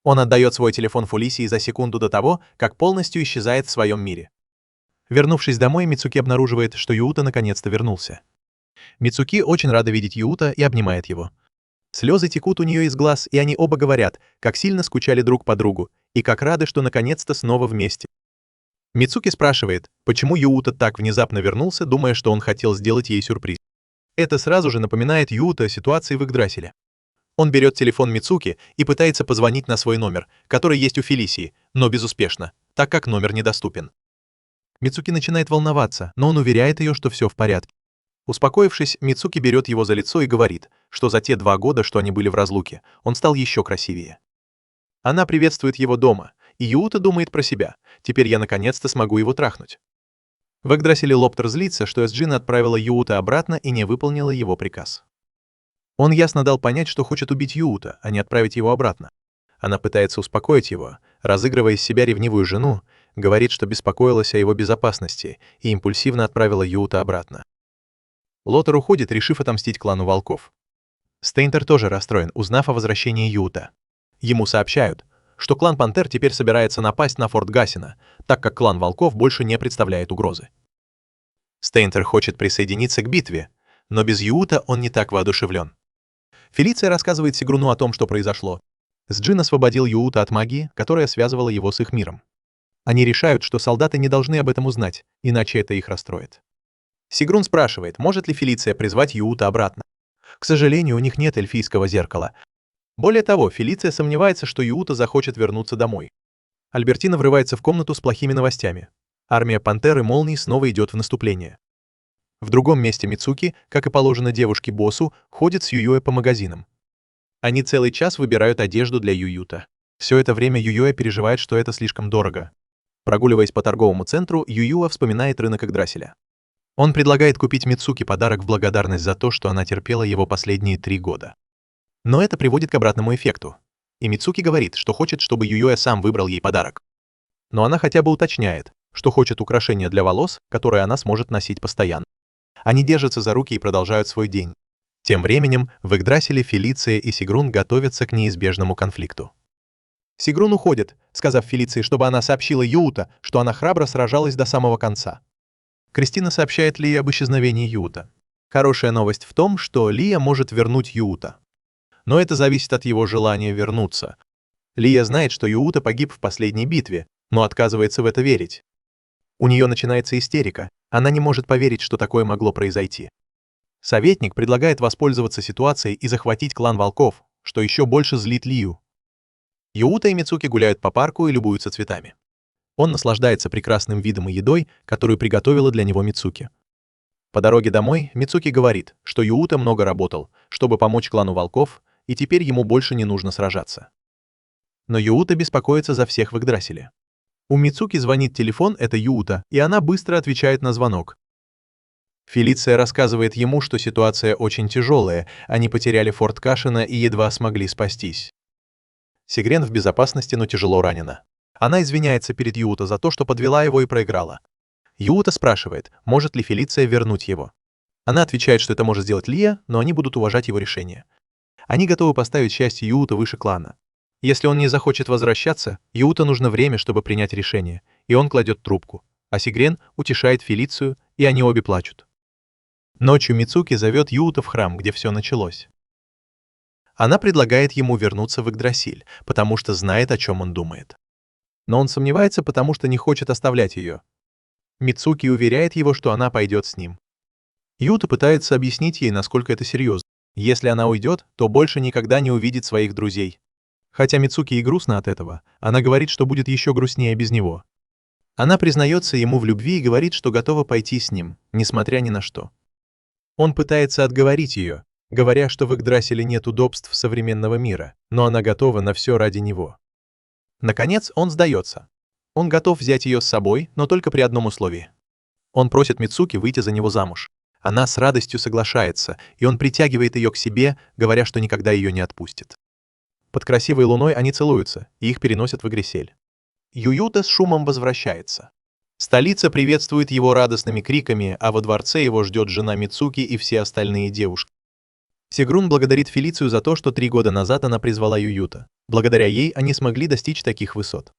Он отдает свой телефон Фулисии за секунду до того, как полностью исчезает в своем мире. Вернувшись домой, Мицуки обнаруживает, что Юута наконец-то вернулся. Мицуки очень рада видеть Юута и обнимает его. Слезы текут у нее из глаз, и они оба говорят, как сильно скучали друг по другу, и как рады, что наконец-то снова вместе. Мицуки спрашивает, почему Юута так внезапно вернулся, думая, что он хотел сделать ей сюрприз. Это сразу же напоминает Юута о ситуации в Игдрасиле. Он берет телефон Мицуки и пытается позвонить на свой номер, который есть у Фелисии, но безуспешно, так как номер недоступен. Мицуки начинает волноваться, но он уверяет ее, что все в порядке. Успокоившись, Мицуки берет его за лицо и говорит, что за те 2 года, что они были в разлуке, он стал еще красивее. Она приветствует его дома, и Юута думает про себя: теперь я наконец-то смогу его трахнуть. В Игдрасиле Лоптер злится, что Эсджина отправила Юута обратно и не выполнила его приказ. Он ясно дал понять, что хочет убить Юута, а не отправить его обратно. Она пытается успокоить его, разыгрывая из себя ревнивую жену, говорит, что беспокоилась о его безопасности и импульсивно отправила Юута обратно. Лотер уходит, решив отомстить клану волков. Стейнтер тоже расстроен, узнав о возвращении Юута. Ему сообщают, что клан Пантер теперь собирается напасть на форт Гасина, так как клан волков больше не представляет угрозы. Стейнтер хочет присоединиться к битве, но без Юута он не так воодушевлен. Фелиция рассказывает Сигруну о том, что произошло. Сджин освободил Юута от магии, которая связывала его с их миром. Они решают, что солдаты не должны об этом узнать, иначе это их расстроит. Сигрун спрашивает, может ли Фелиция призвать Юута обратно. К сожалению, у них нет эльфийского зеркала. Более того, Фелиция сомневается, что Юута захочет вернуться домой. Альбертина врывается в комнату с плохими новостями. Армия Пантеры Молний снова идет в наступление. В другом месте Мицуки, как и положено девушке-боссу, ходит с Ююэ по магазинам. Они целый час выбирают одежду для Ююта. Все это время Ююэ переживает, что это слишком дорого. Прогуливаясь по торговому центру, Ююа вспоминает рынок Игдрасиля. Он предлагает купить Мицуки подарок в благодарность за то, что она терпела его последние 3 года. Но это приводит к обратному эффекту. И Мицуки говорит, что хочет, чтобы Ююэ сам выбрал ей подарок. Но она хотя бы уточняет, что хочет украшения для волос, которые она сможет носить постоянно. Они держатся за руки и продолжают свой день. Тем временем в Игдрасиле Фелиция и Сигрун готовятся к неизбежному конфликту. Сигрун уходит, сказав Фелиции, чтобы она сообщила Юута, что она храбро сражалась до самого конца. Кристина сообщает Лии об исчезновении Юута. Хорошая новость в том, что Лия может вернуть Юута. Но это зависит от его желания вернуться. Лия знает, что Юута погиб в последней битве, но отказывается в это верить. У нее начинается истерика, она не может поверить, что такое могло произойти. Советник предлагает воспользоваться ситуацией и захватить клан волков, что еще больше злит Лию. Юута и Мицуки гуляют по парку и любуются цветами. Он наслаждается прекрасным видом и едой, которую приготовила для него Мицуки. По дороге домой Мицуки говорит, что Юута много работал, чтобы помочь клану волков, и теперь ему больше не нужно сражаться. Но Юута беспокоится за всех в Игдрасиле. У Мицуки звонит телефон, это Юута, и она быстро отвечает на звонок. Фелиция рассказывает ему, что ситуация очень тяжелая, они потеряли форт Кашина и едва смогли спастись. Сигрен в безопасности, но тяжело ранена. Она извиняется перед Юута за то, что подвела его и проиграла. Юута спрашивает, может ли Фелиция вернуть его. Она отвечает, что это может сделать Лия, но они будут уважать его решение. Они готовы поставить счастье Юута выше клана. Если он не захочет возвращаться, Юута нужно время, чтобы принять решение, и он кладет трубку, а Сигрен утешает Фелицию, и они обе плачут. Ночью Мицуки зовет Юута в храм, где все началось. Она предлагает ему вернуться в Игдрасиль, потому что знает, о чем он думает. Но он сомневается, потому что не хочет оставлять ее. Мицуки уверяет его, что она пойдет с ним. Юута пытается объяснить ей, насколько это серьезно. Если она уйдет, то больше никогда не увидит своих друзей. Хотя Мицуки и грустно от этого, она говорит, что будет еще грустнее без него. Она признается ему в любви и говорит, что готова пойти с ним, несмотря ни на что. Он пытается отговорить ее, говоря, что в Игдрасиле нет удобств современного мира, но она готова на все ради него. Наконец, он сдается. Он готов взять ее с собой, но только при одном условии. Он просит Мицуки выйти за него замуж. Она с радостью соглашается, и он притягивает ее к себе, говоря, что никогда ее не отпустит. Под красивой луной они целуются, и их переносят в Игдрасиль. Юута с шумом возвращается. Столица приветствует его радостными криками, а во дворце его ждет жена Мицуки и все остальные девушки. Сегрун благодарит Фелицию за то, что 3 года назад она призвала Ююта. Благодаря ей они смогли достичь таких высот.